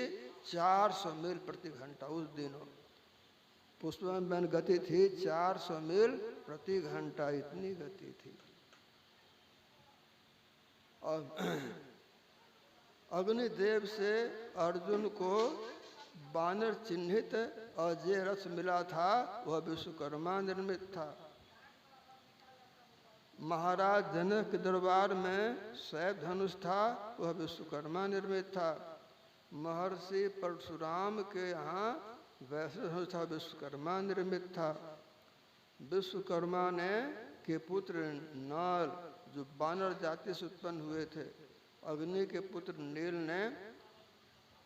400 मील प्रति घंटा। उस दिनों पुष्पक विमान गति थी 400 मील प्रति घंटा, इतनी गति थी। और अग्निदेव से अर्जुन को बानर चिन्हित और जे रथ मिला था वह विश्वकर्मा निर्मित था। महाराज जनक के दरबार में शैव धनुष था, वह विश्वकर्मा निर्मित था। महर्षि परशुराम के यहाँ वैश्य धनुष था, विश्वकर्मा निर्मित था। विश्वकर्मा ने के पुत्र नल जो बानर जाति से उत्पन्न हुए थे, अग्नि के पुत्र नील ने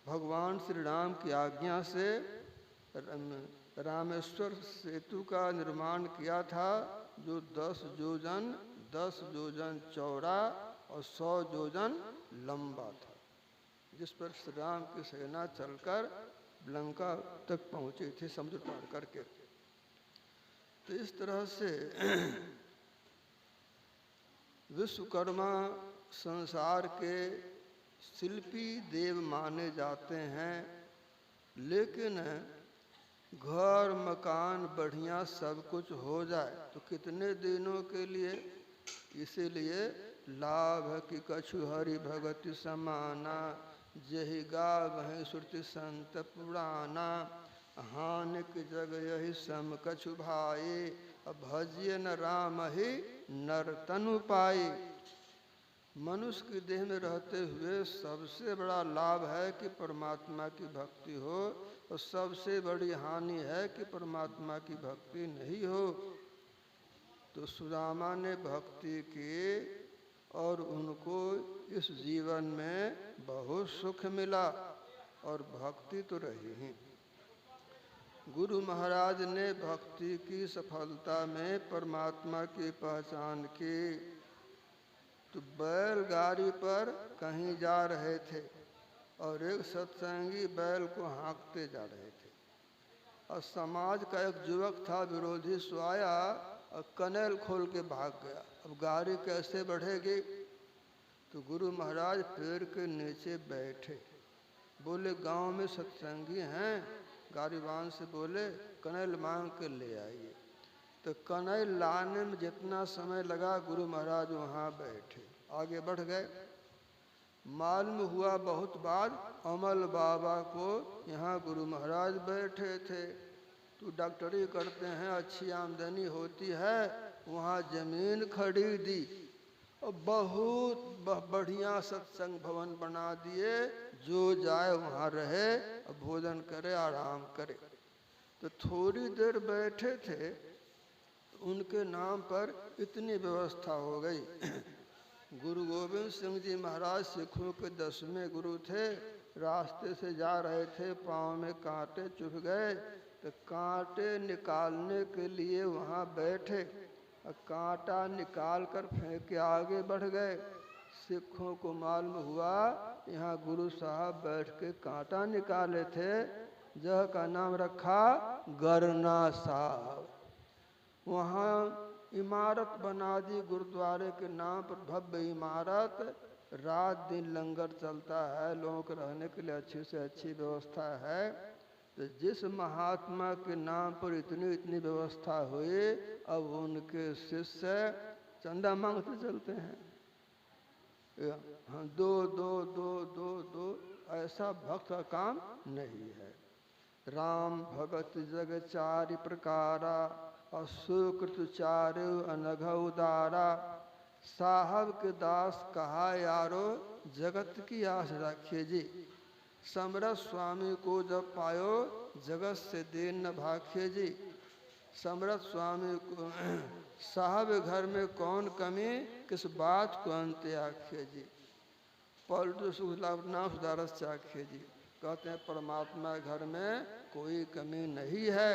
भगवान श्री राम की आज्ञा से रामेश्वर सेतु का निर्माण किया था, जो 10 योजन चौड़ा और 100 योजन लंबा था, जिस पर श्री राम की सेना चलकर लंका तक पहुंची थी समुद्र पार करके। तो इस तरह से विश्वकर्मा संसार के शिल्पी देव माने जाते हैं, लेकिन घर मकान बढ़िया सब कुछ हो जाए तो कितने दिनों के लिए, इसीलिए लाभ की कछु हरि भगति समाना, जही गावहि श्रुति संत पुराना, हानि की जग यही सम कछु भाई, भजिए न राम ही नर तनु पाई। मनुष्य की देह में रहते हुए सबसे बड़ा लाभ है कि परमात्मा की भक्ति हो, और सबसे बड़ी हानि है कि परमात्मा की भक्ति नहीं हो। तो सुदामा ने भक्ति की और उनको इस जीवन में बहुत सुख मिला, और भक्ति तो रही ही। गुरु महाराज ने भक्ति की सफलता में परमात्मा की पहचान की। तो बैलगाड़ी पर कहीं जा रहे थे और एक सत्संगी बैल को हाँकते जा रहे थे, और समाज का एक युवक था विरोधी, सो आया और कनेल खोल के भाग गया। अब गाड़ी कैसे बढ़ेगी? तो गुरु महाराज पेड़ के नीचे बैठे, बोले गांव में सत्संगी हैं, गाड़ीवान से बोले कनेल मांग के ले आइए। तो कनेल लाने में जितना समय लगा गुरु महाराज वहाँ बैठे, आगे बढ़ गए। मालूम हुआ बहुत बाद अमल बाबा को यहाँ गुरु महाराज बैठे थे। तो डॉक्टरी करते हैं, अच्छी आमदनी होती है, वहाँ जमीन खरीदी और बहुत बढ़िया सत्संग भवन बना दिए, जो जाए वहाँ रहे और भोजन करे, आराम करे। तो थोड़ी देर बैठे थे, उनके नाम पर इतनी व्यवस्था हो गई। गुरु गोविंद सिंह जी महाराज सिखों के 10वें गुरु थे, रास्ते से जा रहे थे, पाँव में कांटे चुभ गए, तो कांटे निकालने के लिए वहाँ बैठे कांटा निकाल कर फेंक के आगे बढ़ गए। सिखों को मालूम हुआ यहाँ गुरु साहब बैठ के कांटा निकाले थे, जगह का नाम रखा गरना साहब। वहाँ इमारत बना दी गुरुद्वारे के नाम पर, भव्य इमारत। रात दिन लंगर चलता है, लोगों के रहने के लिए अच्छी से अच्छी व्यवस्था है। तो जिस महात्मा के नाम पर इतनी इतनी व्यवस्था हुई, अब उनके शिष्य चंदा मांगते चलते हैं। हाँ, दो दो दो दो दो, ऐसा भक्त का काम नहीं है। राम भगत जग चारि प्रकारा, असुकृत चारु अनघ उदारा। साहब के दास कहा यारो, जगत की आस रखिए जी। समरथ स्वामी को जब पायो, जगत से देन न भाखिए जी। समरथ स्वामी को साहब घर में कौन कमी, किस बात को अंत आखिए जी। पलटू सुखना सुधारस चाखिए जी। कहते हैं परमात्मा घर में कोई कमी नहीं है।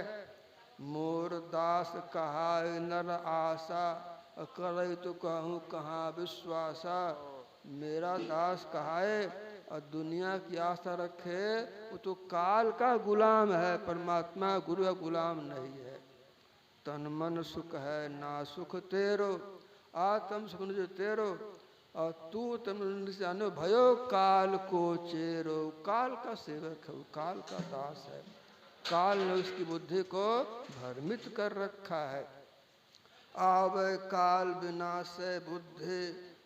मोर दास कहा नर आशा, करे तो कहूँ कहाँ विश्वासा। मेरा दास कहाए और दुनिया की आस्था रखे, वो तो काल का गुलाम है, परमात्मा गुरु का गुलाम नहीं है। तन मन सुख है ना सुख तेरो, आत्म सुख जो तेरो। और तू तम जानो भयो काल को चेरो। काल का सेवक है, काल का दास है। काल ने उसकी बुद्धि को भ्रमित कर रखा है। आवे काल विनाश बुद्धि,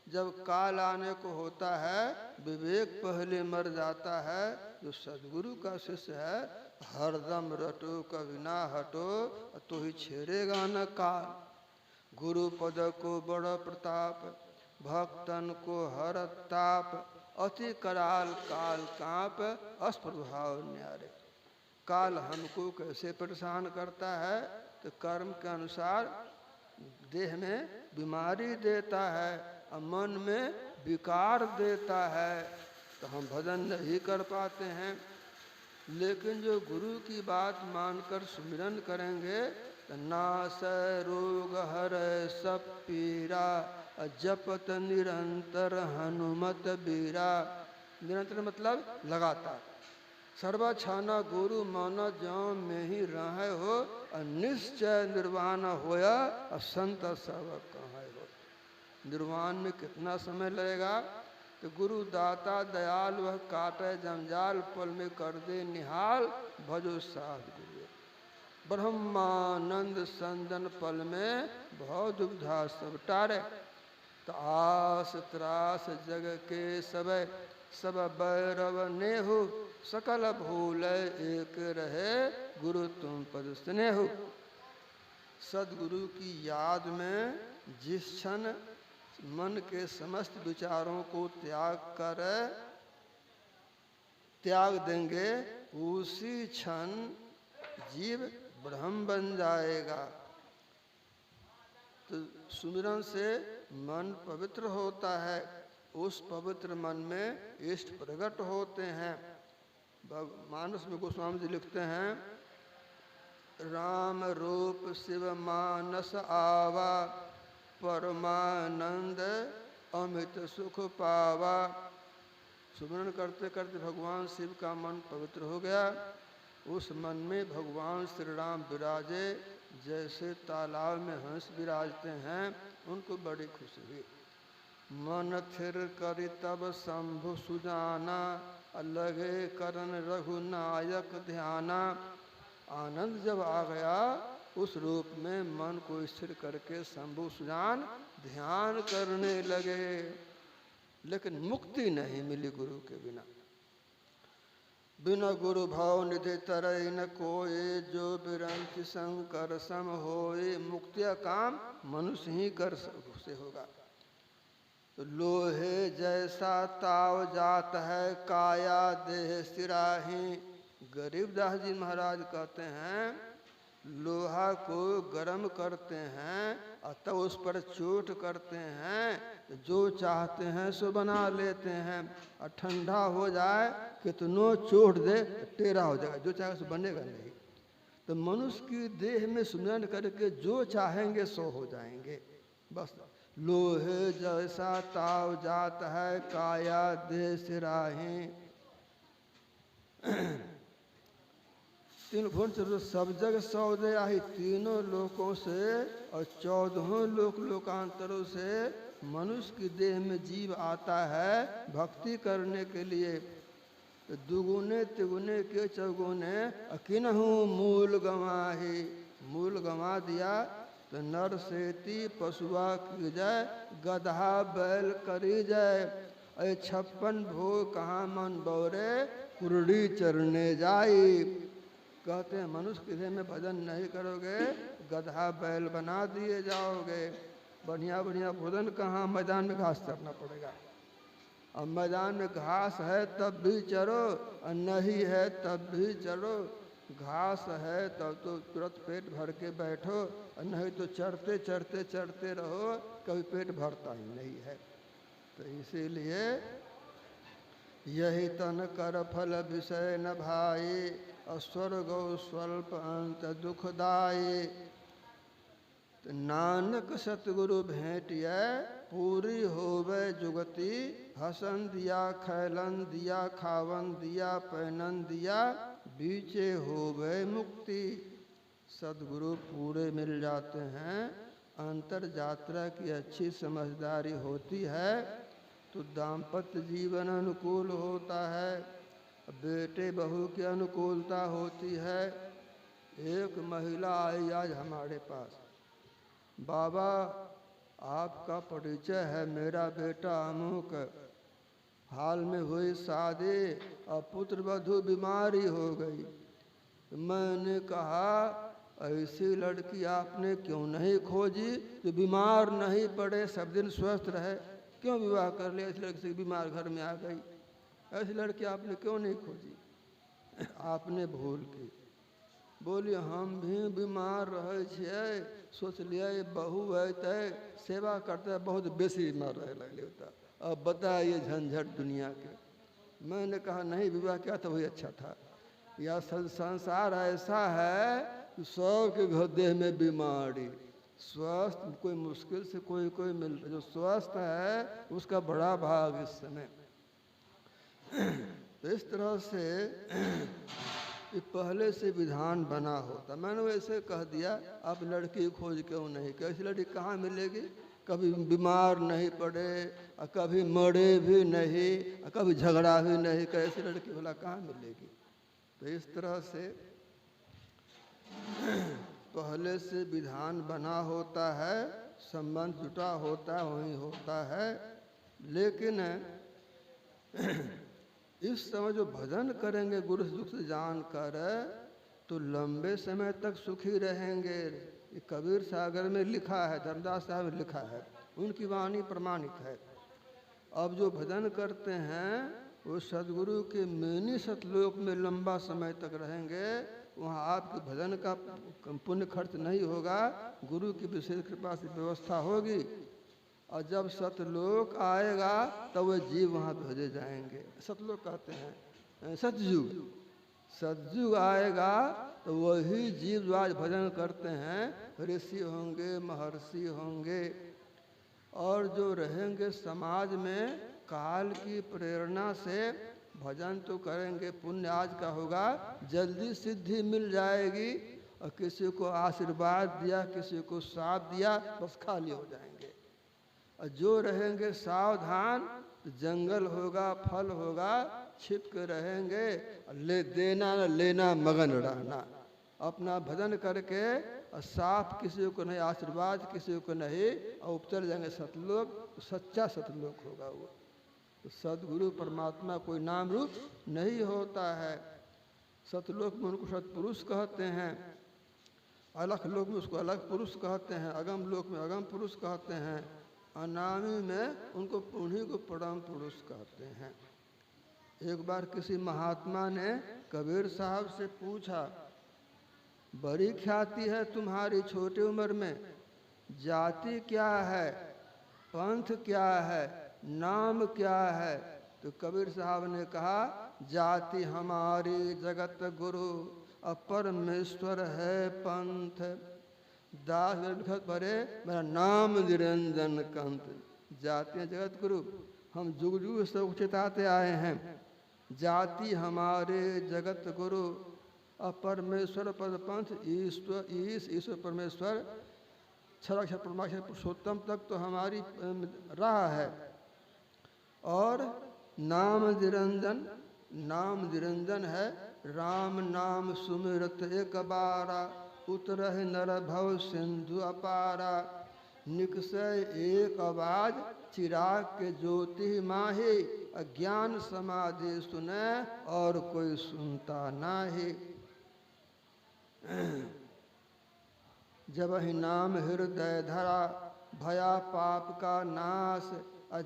जब काल आने को होता है विवेक पहले मर जाता है। जो सदगुरु का शिष्य है, हरदम रटो कभी ना हटो, तो ही छेड़ेगा न काल। गुरु पद को बड़ प्रताप, भक्तन को हर ताप। अति कराल काल कांप, अस्प्रभाव न्यारे। काल हमको कैसे परेशान करता है, तो कर्म के अनुसार देह में बीमारी देता है और मन में विकार देता है, तो हम भजन नहीं कर पाते हैं। लेकिन जो गुरु की बात मानकर सुमिरन करेंगे, तो नाश रोग हर सब पीरा, जपत निरंतर हनुमत बीरा। निरंतर मतलब लगातार। सर्वछाना गुरु माना ज्यों में ही रहे हो, और निश्चय निर्वाण होया और संत सब कहाँ हो। निर्वाण में कितना समय लगेगा, तो गुरु दाता दयाल वह काटे जंजाल, पल में कर दे निहाल, भजो साध गुरु। ब्रह्मानंद संदन पल में भव दुविधा सब टारे। तो आस त्रास जग के सब बैरव नेहु, सकल भूल एक रहे, गुरु तुम पद स्नेहु। सदगुरु की याद में जिस क्षण मन के समस्त विचारों को त्याग देंगे, उसी क्षण जीव ब्रह्म बन जाएगा। तो सुमिरन से मन पवित्र होता है। उस पवित्र मन में इष्ट प्रकट होते हैं। मानस में गोस्वामी जी लिखते हैं, राम रूप शिव मानस आवा, परमानंद अमित सुख पावा। सुमिरन करते करते भगवान शिव का मन पवित्र हो गया। उस मन में भगवान श्री राम विराजे, जैसे तालाब में हंस विराजते हैं। उनको बड़ी खुशी हुई। मन थिर करि तब शंभु सुजाना, लगे करन रघुनायक ध्याना। आनंद जब आ गया, उस रूप में मन को स्थिर करके शंभु सुजान ध्यान करने लगे। लेकिन मुक्ति नहीं मिली गुरु के बिना। बिना गुरु भाव निधि तरई न कोय, जो बिरंच शंकर सम होए। मुक्ति का काम मनुष्य ही कर से होगा। तो लोहे जैसा ताव जात है, काया देह सिराही। गरीबदास जी महाराज कहते हैं, लोहा को गर्म करते हैं और तब उस पर चोट करते हैं। जो चाहते हैं सो बना लेते हैं, और ठंडा हो जाए कितनों चोट दे टेढ़ा हो जाएगा, जो चाहे सो बनेगा नहीं। तो मनुष्य की देह में सुमिरन करके जो चाहेंगे सो हो जाएंगे। बस लोहे जैसा ताव जात है, काया देह सिराहें। तीन भुवन चतुर सब जग सौदे आही, तीनों लोकों से और 14 लोक लोकांतरों से मनुष्य की देह में जीव आता है भक्ति करने के लिए। दुगुने तिगुने के चौगुने अकिन्हु मूल गंवाही। मूल गंवा दिया तो नर सेती पशुआ की जाए, गधा बैल करी जाए। अरे 56 भोग कहाँ मन बौरे, कुरड़ी चरने जाई। कहते हैं मनुष्य के देह में भजन नहीं करोगे, गधा बैल बना दिए जाओगे। बढ़िया बढ़िया भोजन कहाँ, मैदान में घास चरना पड़ेगा। अब मैदान में घास है तब भी चरो, और नहीं है तब भी चरो। घास है तब तो तुरंत पेट भर के बैठो, और नहीं तो चढ़ते चढ़ते चढ़ते रहो, कभी पेट भरता ही नहीं है। तो इसीलिए यही तन कर फल विषय न भाई, और स्वर्गो स्वल्प अंत दुखदाई। तो नानक सतगुरु भेंटिया पूरी होवे जुगति, हसन दिया खैलन दिया खावन दिया पहनन दिया, बीचे होवे मुक्ति। सदगुरु पूरे मिल जाते हैं, अंतर यात्रा की अच्छी समझदारी होती है तो दाम्पत्य जीवन अनुकूल होता है, बेटे बहू की अनुकूलता होती है। एक महिला आई आज हमारे पास, बाबा आपका परिचय है, मेरा बेटा अमुक, हाल में हुई शादी और पुत्र वधू बीमारी हो गई। मैंने कहा ऐसी लड़की आपने क्यों नहीं खोजी जो बीमार नहीं पड़े, सब दिन स्वस्थ रहे, क्यों विवाह कर लिया? ऐसी लड़की से बीमार घर में आ गई, ऐसी लड़की आपने क्यों नहीं खोजी? आपने भूल की। बोली हम भी बीमार रहे छिए, सोच लिया ये बहू है तय सेवा करता है, बहुत बेसी बीमार रहे लगे होता। अब बताइए झंझट दुनिया के। मैंने कहा नहीं, विवाह किया तो वही अच्छा था। या संसार ऐसा है कि सबके घर देह में बीमारी, स्वस्थ कोई मुश्किल से कोई कोई मिल, जो स्वस्थ है उसका बड़ा भाग इस समय। तो इस तरह से ये पहले से विधान बना होता। मैंने वैसे कह दिया आप लड़की खोज क्यों नहीं, कैसी लड़की कहाँ मिलेगी, कभी बीमार नहीं पड़े और कभी मरे भी नहीं और कभी झगड़ा भी नहीं, कैसी लड़की भला कहाँ मिलेगी? तो इस तरह से पहले से विधान बना होता है, संबंध जुटा होता है, वहीं होता है। लेकिन इस समय जो भजन करेंगे गुरु दुख से जान कर, तो लंबे समय तक सुखी रहेंगे। ये कबीर सागर में लिखा है, धर्मदास साहब में लिखा है, उनकी वाणी प्रमाणित है। अब जो भजन करते हैं वो सदगुरु के मेनी सतलोक में लंबा समय तक रहेंगे। वहाँ आपके भजन का पुण्य खर्च नहीं होगा, गुरु की विशेष कृपा से व्यवस्था होगी। और जब सतलोक आएगा तब तो वह जीव वहाँ भेजे जाएंगे। सतलोक कहते हैं सतयुग, सतयुग आएगा तो वही जीव जो आज भजन करते हैं ऋषि होंगे, महर्षि होंगे, और जो रहेंगे समाज में काल की प्रेरणा से भजन तो करेंगे, पुण्य आज का होगा, जल्दी सिद्धि मिल जाएगी। और किसी को आशीर्वाद दिया, किसी को साथ दिया, बस खाली हो जाएंगे। और जो रहेंगे सावधान तो जंगल होगा, फल होगा, छिप के रहेंगे, ले देना न लेना मगन रहना, अपना भजन करके और साफ, किसी को नहीं आशीर्वाद, किसी को नहीं, और उपचल जाएंगे सतलोक। तो सच्चा सतलोक होगा वो। तो सदगुरु परमात्मा कोई नाम रूप नहीं होता है। सतलोक में उनको सतपुरुष कहते हैं, अलख लोक में उसको अलग पुरुष कहते हैं, अगम लोक में अगम पुरुष कहते हैं, अनामी में उनको उन्हीं को परम पुरुष कहते हैं। एक बार किसी महात्मा ने कबीर साहब से पूछा, बड़ी ख्याति है तुम्हारी छोटी उम्र में, जाति क्या है, पंथ क्या है, नाम क्या है? तो कबीर साहब ने कहा, जाति हमारी जगत गुरु, अपरमेश्वर है पंथ। दास लिखत परे मेरा नाम निरंजन कंत। जाति हैं जगत गुरु, हम जुग जुग से उचिताते आए हैं। जाति हमारे जगत गुरु, अपरमेश्वर पद पंथ। ईश्वर परमेश्वर क्षराक्षर परमाक्षर पुरुषोत्तम तक तो हमारी राह है। और नाम निरंजन, नाम निरंजन है। राम नाम सुमिरत एक बारा, उतरह नर भव सिंधु अपारा। निकसय एक आवाज चिराग के ज्योति माहे, अज्ञान समाधि सुने और कोई सुनता नाहे। जब ही नाम हृदय धरा, भया पाप का नाश।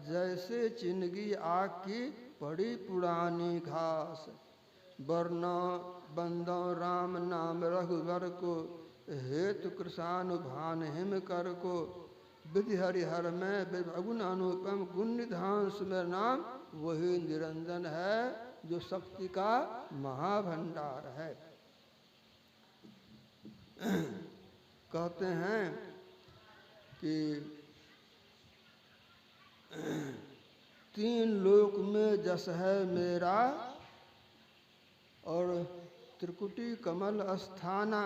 जैसे चिनगी आग की पड़ी पुरानी घास। वरना बंदो राम नाम रघुवर को, हेतु कृषानुभान हिम कर को। विधि हरिहर में अगुण अनुपम, गुण निधान सुमेर नाम। वही निरंजन है जो शक्ति का महाभंडार है। कहते हैं कि तीन लोक में जस है मेरा, और त्रिकुटी कमल अस्थाना।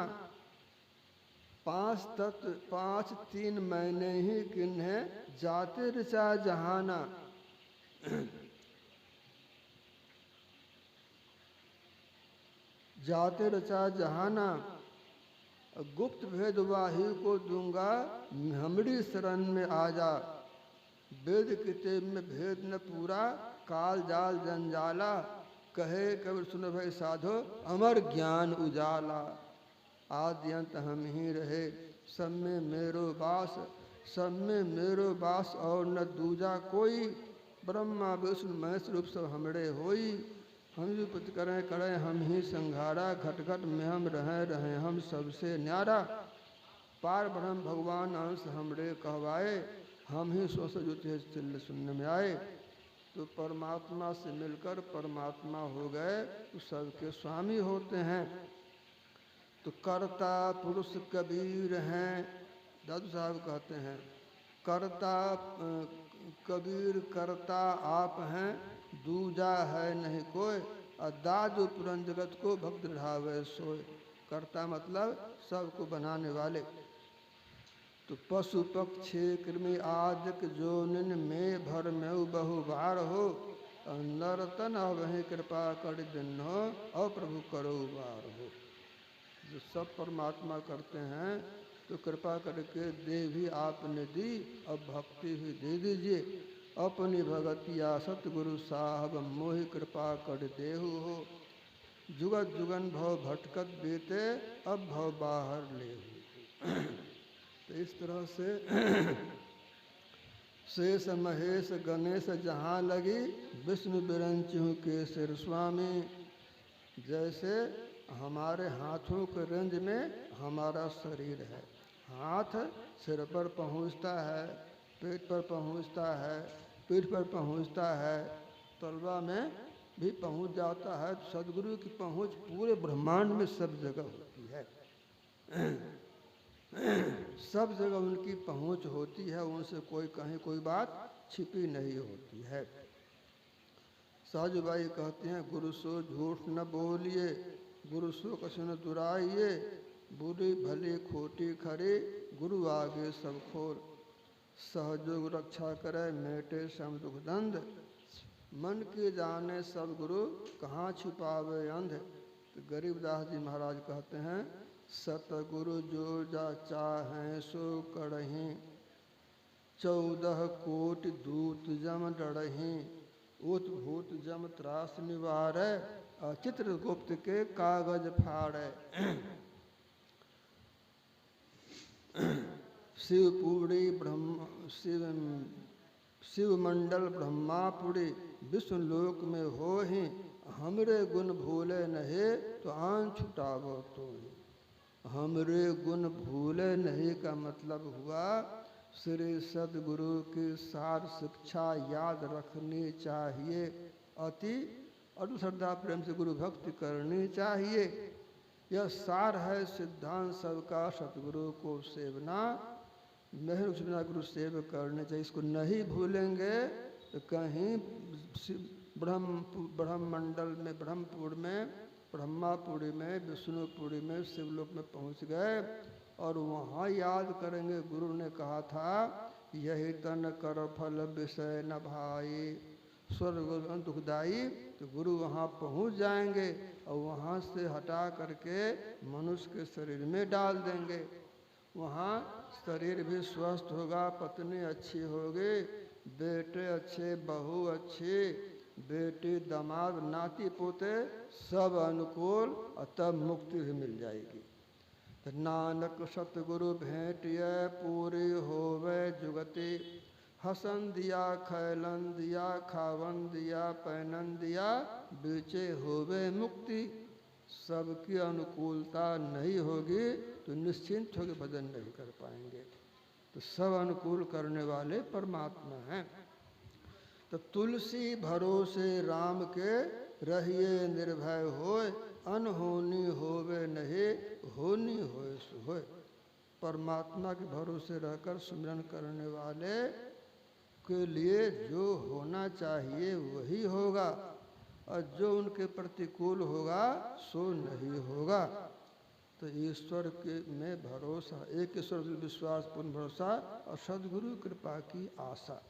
पांच तत्व पांच तीन मैंने ही किन्हें, जाते ऋचा जहाना। जाते रचा जहाना, गुप्त भेद वाही को दूंगा, हमरी शरण में आ जा। वेद किताब में भेद न पूरा, काल जाल जंजाला। कहे कबीर सुन भय साधो, अमर ज्ञान उजाला। आदि अंत हम ही रहे, सब में मेरो वास। सब में मेरो वास और न दूजा कोई। ब्रह्मा विष्णु महेश रूप सब हमरे होई। हम भी पुत करें करें हम ही संघारा। घट घट में हम रहें हम सबसे न्यारा। पार ब्रह्म भगवान अंश हमरे कहवाए, हम ही सो सजुते चिल्ल सुनने में आए। तो परमात्मा से मिलकर परमात्मा हो गए तो सबके स्वामी होते हैं। तो कर्ता पुरुष कबीर हैं, दादू साहब कहते हैं। कर्ता कबीर कर्ता आप हैं, दूजा है नहीं कोई। दादू पुरन जगत को भक्त ढावे सोए। कर्ता मतलब सबको बनाने वाले। तो पशु पक्षी कृमि आदिक जोनिन में भर में बहु बार हो। नरतन वही कृपा कर दिन हो, और प्रभु करो बार हो। जो सब परमात्मा करते हैं तो कृपा करके दे भी आपने दी, अब भक्ति भी दे दीजिए। अपनी भगतिया सतगुरु साहब मोहि कृपा कर देहु हो। जुगत जुगन भव भटकत बीते, अब भव बाहर लेहु। तो इस तरह से शेष महेश गणेश जहाँ लगी, विष्णु बिरंचहु के सिर स्वामी। जैसे हमारे हाथों के रेंज में हमारा शरीर है। हाथ सिर पर पहुँचता है, पेट पर पहुँचता है, पीठ पर पहुँचता है, तलवा में भी पहुँच जाता है। सदगुरु की पहुँच पूरे ब्रह्मांड में सब जगह होती है। सब जगह उनकी पहुँच होती है, उनसे कोई कहीं कोई बात छिपी नहीं होती है। साजूबाई कहते हैं, गुरु सो झूठ न बोलिए, गुरु सो कछु न दुराइए। बुरी भली खोटी खरी, गुरु आगे सब खोर। सहयोग रक्षा करे मेटे सम दुख दंड। मन के जाने सब गुरु, कहाँ छुपावे अंध। तो गरीबदास जी महाराज कहते हैं, सतगुरु जो जा चाहें सो करहीं, 14 कोटि दूत जम डरहीं। उत भूत जम त्रास निवारै, चित्र गुप्त के कागज फाड़े। शिवपुरी ब्रह्म शिव मंडल ब्रह्मापुरी, विष्णु लोक में हो ही। हमरे गुण भूले नहे, तो आन छुटावो तो ही। हमरे गुण भूले नहीं का मतलब हुआ, श्री सदगुरु की सार शिक्षा याद रखनी चाहिए। अति अटूट श्रद्धा प्रेम से गुरु भक्ति करनी चाहिए। यह सार है सिद्धांत सबका, सतगुरु को सेवना, महर बिना गुरु सेव करने चाहिए। इसको नहीं भूलेंगे तो कहीं ब्रह्म मंडल में, ब्रह्मपुर में, ब्रह्मापुरी में, विष्णुपुरी में, शिवलोक में पहुंच गए और वहाँ याद करेंगे गुरु ने कहा था यही तन कर फल विषय न भाई, स्वर्ग दुखदाई। तो गुरु वहाँ पहुँच जाएंगे और वहाँ से हटा करके मनुष्य के शरीर में डाल देंगे। वहाँ शरीर भी स्वस्थ होगा, पत्नी अच्छी होगी, बेटे अच्छे, बहू अच्छी, बेटी दामाद नाती पोते सब अनुकूल, और तब मुक्ति भी मिल जाएगी। तो नानक सतगुरु भेंटिय पूरी होवे जुगति, हसन दिया खैलन दिया खावन दिया पैनन दिया, बीचे होवे मुक्ति। सबकी अनुकूलता नहीं होगी तो निश्चिंत होकर भजन नहीं कर पाएंगे। तो सब अनुकूल करने वाले परमात्मा हैं। तो तुलसी भरोसे राम के रहिए निर्भय होय, अनहोनी होवे नहीं होनी होय सो होय। परमात्मा के भरोसे रहकर सुमिरन करने वाले के लिए जो होना चाहिए वही होगा, और जो उनके प्रतिकूल होगा सो नहीं होगा। तो ईश्वर के में भरोसा, एक ईश्वर विश्वास पूर्ण भरोसा और सद्गुरु कृपा की आशा।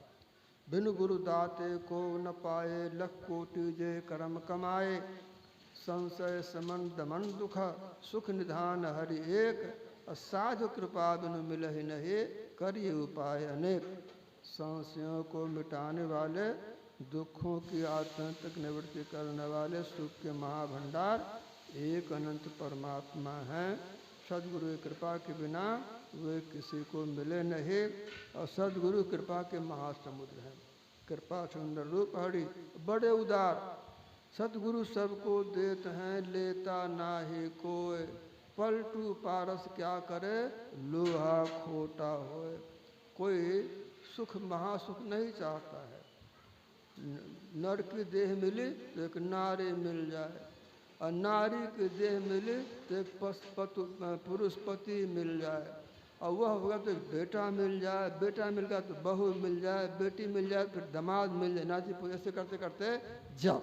बिन गुरु दाते को न पाए, लख कोटि जे कर्म कमाए, संशय समन दमन दुख, सुख निधान हरि एक, साधु कृपा बिनु मिलहि नहीं, करिए उपाय अनेक। संशयों को मिटाने वाले, दुखों की आत्यंतिक निवृत्ति करने वाले, सुख के महाभंडार एक अनंत परमात्मा हैं। सद्गुरु की कृपा के बिना वे किसी को मिले नहीं, और सद्गुरु कृपा के महासमुद्र हैं। कृपा सुंदर रूप हरि बड़े उदार, सतगुरु सबको देते हैं लेता नाही कोय, पलटू पारस क्या करे लोहा खोटा होए। कोई सुख महासुख नहीं चाहता है। नर की देह मिली तो एक नारी मिल जाए, और नारी की देह मिली तो एक पुरुष पति मिल जाए, और वह होगा तो एक बेटा मिल जाए, बेटा मिल गया तो बहू मिल जाए, बेटी मिल जाए फिर दामाद मिल जाए। नाती ऐसे करते करते जब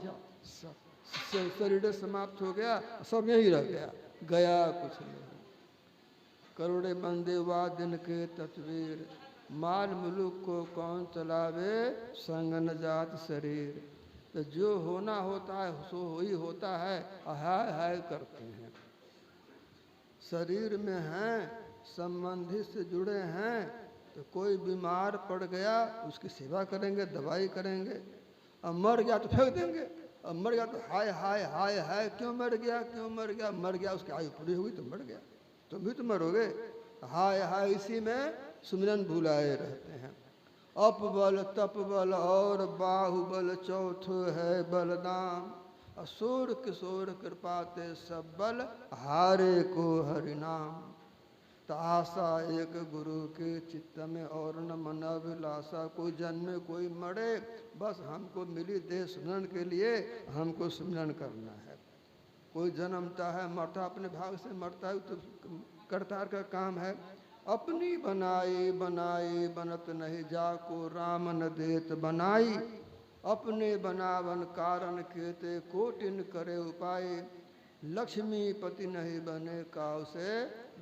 शरीर समाप्त हो गया, सब यही रह गया, गया कुछ नहीं। करोड़े बंदे वा दिन के तस्वीर, माल मुलुक को कौन चलावे, संग न जात शरीर। तो जो होना होता है सो ही होता है, हाय हाय करते हैं। शरीर में हैं, संबंधी से जुड़े हैं, तो कोई बीमार पड़ गया उसकी सेवा करेंगे, दवाई करेंगे, और मर गया तो फेंक देंगे, और मर गया तो हाय हाय हाय हाय क्यों मर गया, क्यों मर गया, मर गया उसकी आयु पूरी हुई तो मर गया, तुम भी तो मरोगे, हाय हाय इसी में सुमिरन भुलाए रहते हैं। अप बल तप बल और बाहुबल, चौथो है बलदाम, असुर किशोर कृपाते सब बल, हारे को हरिनाम। तो आशा एक गुरु के चित्त में और न मन अभिलाषा, कोई जन्मे कोई मरे, बस हमको मिली देह सुमिरन के लिए हमको सुमिरन करना है। कोई जन्मता है मरता अपने भाग से मरता है, तो करतार का काम है। अपनी बनाई बनाई बनत नहीं, जाको राम न देत बनाई, अपने बनावन कारण केते कोटिन करे उपाय, लक्ष्मी पति नहीं बने काव से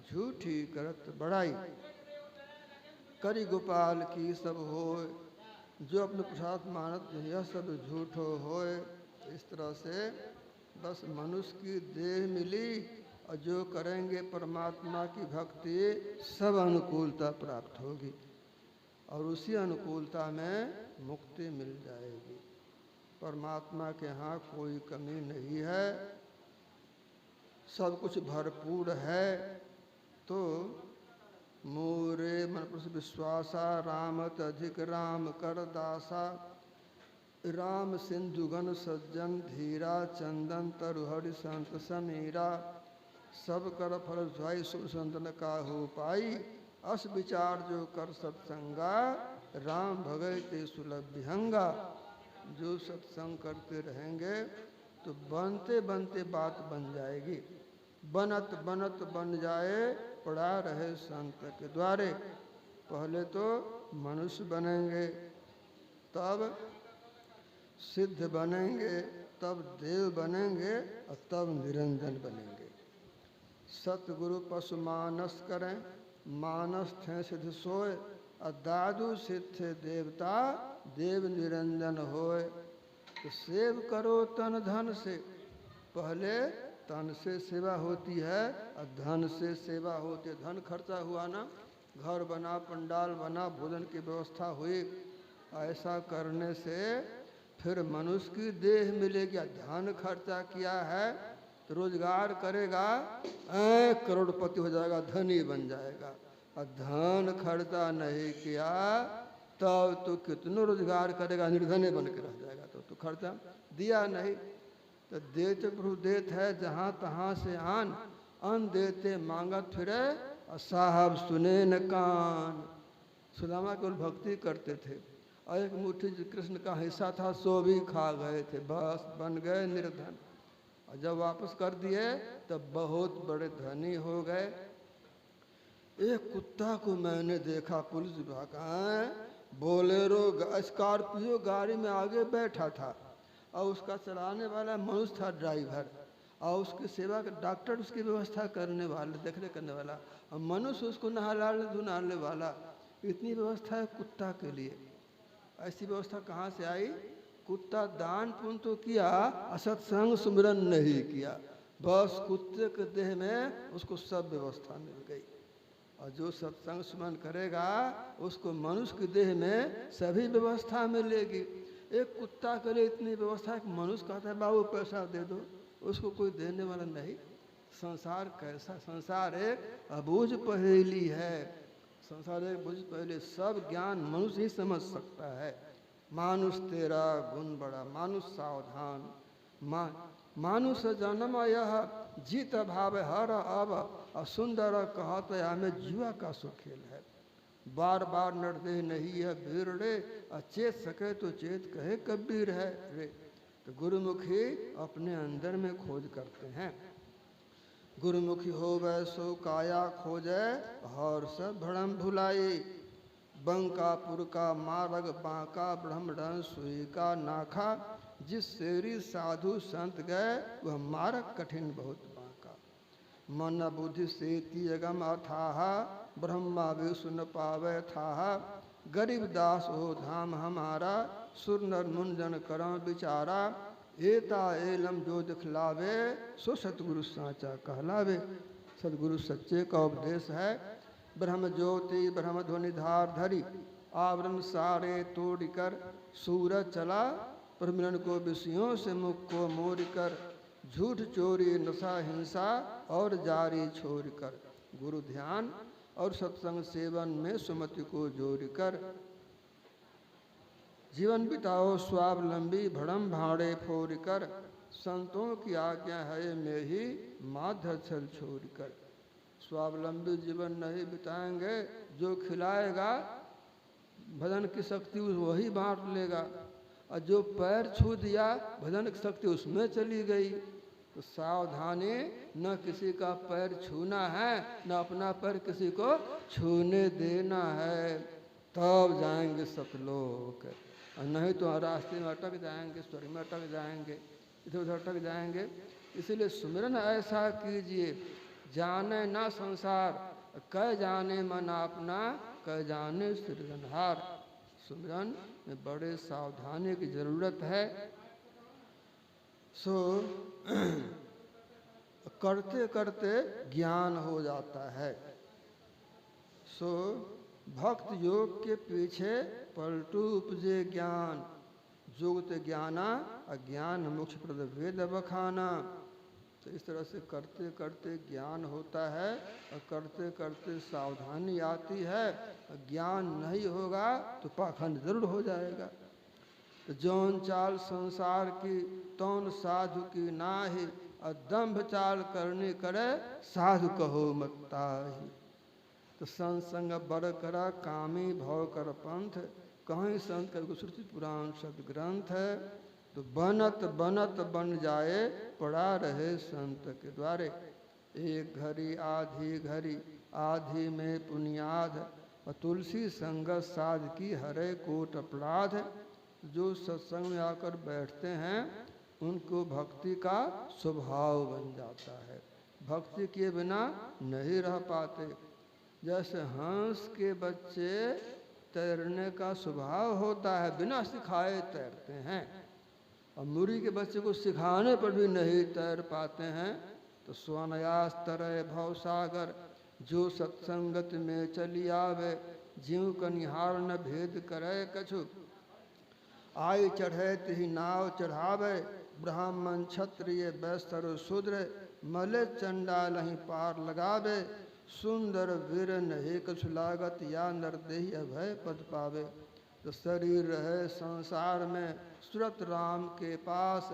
झूठी करत बड़ाई। करी गोपाल की सब होय, जो अपने प्रसाद मानत यह सब झूठो होय। इस तरह से बस मनुष्य की देह मिली, और जो करेंगे परमात्मा की भक्ति सब अनुकूलता प्राप्त होगी, और उसी अनुकूलता में मुक्ति मिल जाएगी। परमात्मा के यहाँ कोई कमी नहीं है, सब कुछ भरपूर है। तो मोरे मन पुरुष विश्वासा, रामत अधिक राम कर दासा, राम सिंधुगन सज्जन धीरा, चंदन तरुहरि संत समीरा, सब कर फल सुहाई शुभ संतन का हो पाई, अस विचार जो कर सत्संगा, राम भगय ते सुलभ विहंगा। जो सत्संग करते रहेंगे तो बनते बनते बात बन जाएगी। बनत बनत बन जाए पड़ा रहे संत के द्वारे। पहले तो मनुष्य बनेंगे, तब सिद्ध बनेंगे, तब देव बनेंगे और तब निरंजन बनेंगे। सतगुरु पशु मानस करें, मानस थे सिद्ध सोए, और दादू सिद्ध देवता देव निरंजन होए। तो सेव करो तन धन से, पहले तन से सेवा होती है और धन से सेवा होती है। धन खर्चा हुआ ना, घर बना, पंडाल बना, भोजन की व्यवस्था हुई, ऐसा करने से फिर मनुष्य की देह मिलेगी। धन खर्चा किया है तो रोजगार करेगा, करोड़पति हो जाएगा, धनी बन जाएगा। और धन खर्चा नहीं किया तब तो कितनों रोजगार करेगा, निर्धने बन के रह जाएगा। तो खर्चा दिया नहीं। तो देते प्रभु देत है जहाँ तहाँ से आन, अन देते मांगत फिरे, और साहब सुने न कान। सुदामा केवल भक्ति करते थे, और एक मुट्ठी जो कृष्ण का हिस्सा था सो भी खा गए थे, बस बन गए निर्धन। और जब वापस कर दिए तब बहुत बड़े धनी हो गए। एक कुत्ता को मैंने देखा पुलिस विभाग का, बोलेरो स्कॉर्पियो गाड़ी में आगे बैठा था, और उसका चलाने वाला मनुष्य था ड्राइवर, और उसकी सेवा का डॉक्टर उसकी व्यवस्था करने वाला, देखने करने वाला, और मनुष्य उसको नहलाने धुलाने वाला। इतनी व्यवस्था है कुत्ता के लिए। ऐसी व्यवस्था कहाँ से आई? कुत्ता दान पुण्य तो किया, असत्संग सुमिरन नहीं किया। बस कुत्ते के देह में उसको सब व्यवस्था मिल गई। और जो सत्संग सुमन करेगा उसको मनुष्य के देह में सभी व्यवस्था मिलेगी। एक कुत्ता के लिए इतनी व्यवस्था है कि मनुष्य कहता है बाबू पैसा दे दो, उसको कोई देने वाला नहीं। संसार कैसा? संसार एक अबूझ पहेली है। संसार एक अबूझ पहेली, सब ज्ञान मनुष्य ही समझ सकता है। मानुष तेरा गुण बड़ा, मानुष सावधान, मानुष जन्म यह जीत भाव हर अब, असुंदर कहत हमें जुआ का सो खेल है। बार बार नरदेह नहीं है भीड़ रे, अचेत सके तो चेत कहे कबीर है रे। तो गुरुमुखी अपने अंदर में खोज करते हैं। गुरुमुखी हो वै सो काया खोजे, और सब भ्रम भुलाई। बंकापुर का मार्ग बांका, ब्रह्मडन सुई का नाखा। जिस सेरी साधु संत गए वह मार्ग कठिन बहुत बांका। मन बुद्धि से तियगम अथाहा, ब्रह्मा विष्णु न पावे थाहा। गरीब दास हो धाम हमारा, सुर नर मुंजन करम विचारा। एता एलम जो दिखलावे, सो सतगुरु साचा कहलावे। सतगुरु सच्चे का उपदेश है। ब्रह्म ज्योति ब्रह्म ध्वनि धार धरी, आवरण सारे तोड़ कर। सूरज चला पर मिलन को विषयों से मुख को मोड़ कर। झूठ चोरी नशा हिंसा और जारी छोड़ कर। गुरु ध्यान और सत्संग सेवन में सुमति को जोड़ कर। जीवन बिताओ स्वावलंबी भड़म भाड़े फोड़ कर। संतों की आज्ञा है में ही माधर छल छोड़ कर। स्वावलंबी जीवन नहीं बिताएंगे, जो खिलाएगा भजन की शक्ति वही बांट लेगा, और जो पैर छू दिया भजन की शक्ति उसमें चली गई। तो सावधानी, न किसी का पैर छूना है, न अपना पैर किसी को छूने देना है, तब जाएंगे सतलोक। और नहीं तो रास्ते में अटक जाएंगे, स्वर्ग में अटक जाएंगे, इधर उधर अटक जाएंगे। इसलिए सुमिरन ऐसा कीजिए, जाने ना संसार, कह जाने मन अपना, कह जाने सृजनहार। सुमिरन में बड़े सावधानी की जरूरत है। सो करते करते ज्ञान हो जाता है। सो भक्त योग के पीछे पलटू उपजे ज्ञान। जोगते ज्ञाना अज्ञान मोक्ष प्रद वेद बखाना। तो इस तरह से करते करते ज्ञान होता है, और करते करते सावधानी आती है। ज्ञान नहीं होगा तो पाखंड जरूर हो जाएगा। तो जौन चाल संसार की तौन साधु की नाहि, और दंभ चाल करने करे साधु कहो मत ताहि। तो संसंग बर करा कामी भव कर पंथ, कहीं संत का श्रुति पुराण सदग्रंथ है। तो बनत बनत बन जाए पड़ा रहे संत के द्वारे। एक घड़ी आधी घड़ी आधी में पुनियाद, और तुलसी संगत साध की हरे कोट अपराध। जो सत्संग में आकर बैठते हैं उनको भक्ति का स्वभाव बन जाता है, भक्ति के बिना नहीं रह पाते। जैसे हंस के बच्चे तैरने का स्वभाव होता है, बिना सिखाए तैरते हैं, और मुरी के बच्चे को सिखाने पर भी नहीं तैर पाते हैं। तो स्वनयास तरह भवसागर, जो सत्संगत में चली आवे, जीव कनिहार न भेद करे कछु। आई चढ़े तिहि नाव चढ़ावे, ब्राह्मण क्षत्रिय वैश्य शूद्र, मले चंडाल ही पार लगावे। सुंदर वीर नहीं कछु लागत, या नरदेही अभय पद पावे। तो शरीर रहे संसार में सुरत राम के पास,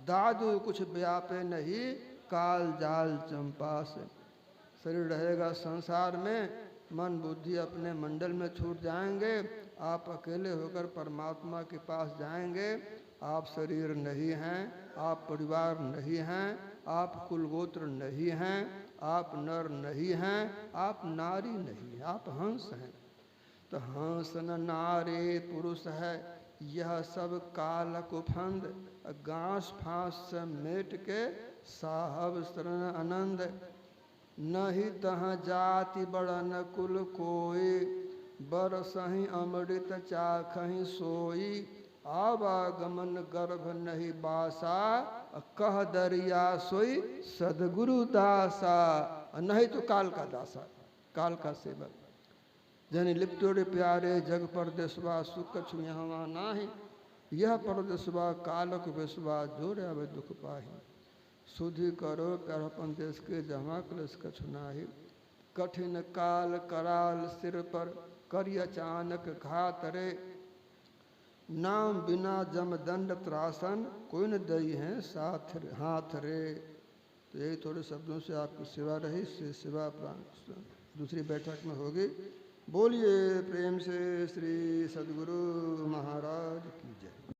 दादू कुछ व्यापे नहीं काल जाल चंपा से। शरीर रहेगा संसार में, मन बुद्धि अपने मंडल में छूट जाएंगे, आप अकेले होकर परमात्मा के पास जाएंगे। आप शरीर नहीं हैं, आप परिवार नहीं हैं, आप कुलगोत्र नहीं हैं, आप नर नहीं हैं, आप नारी नहीं, आप हंस हैं। तो हंस न नारी पुरुष है, यह सब काल कुफंद। गांस फांस से मेट के साहब शरण आनंद। नहीं तह जाति बड़न कुल कोई, बरसहि अमृत चाखहि सोई। आवागमन गर्भ नहीं बासा, कह दरिया सोई सदगुरु दासा। नहीं तो काल का दासा, काल का सेवक। जन लिप्तोड़े प्यारे जग परदेसवा, सुख कछु यहाँ नाही। यह परदेसवा कालक बेसवा, जोर आवे दुख पाही। सुधि करो प्यारपन देश के, जहाँ क्लेश कछु नाही। कठिन काल कराल सिर पर, करी अचानक घात रे। नाम बिना जम दंड त्रासन, कोई न दई है साथ हाथ रे। तो यही थोड़े शब्दों से आपकी सेवा रही, सेवा दूसरी बैठक में होगी। बोलिए प्रेम से श्री सद्गुरु महाराज की जय।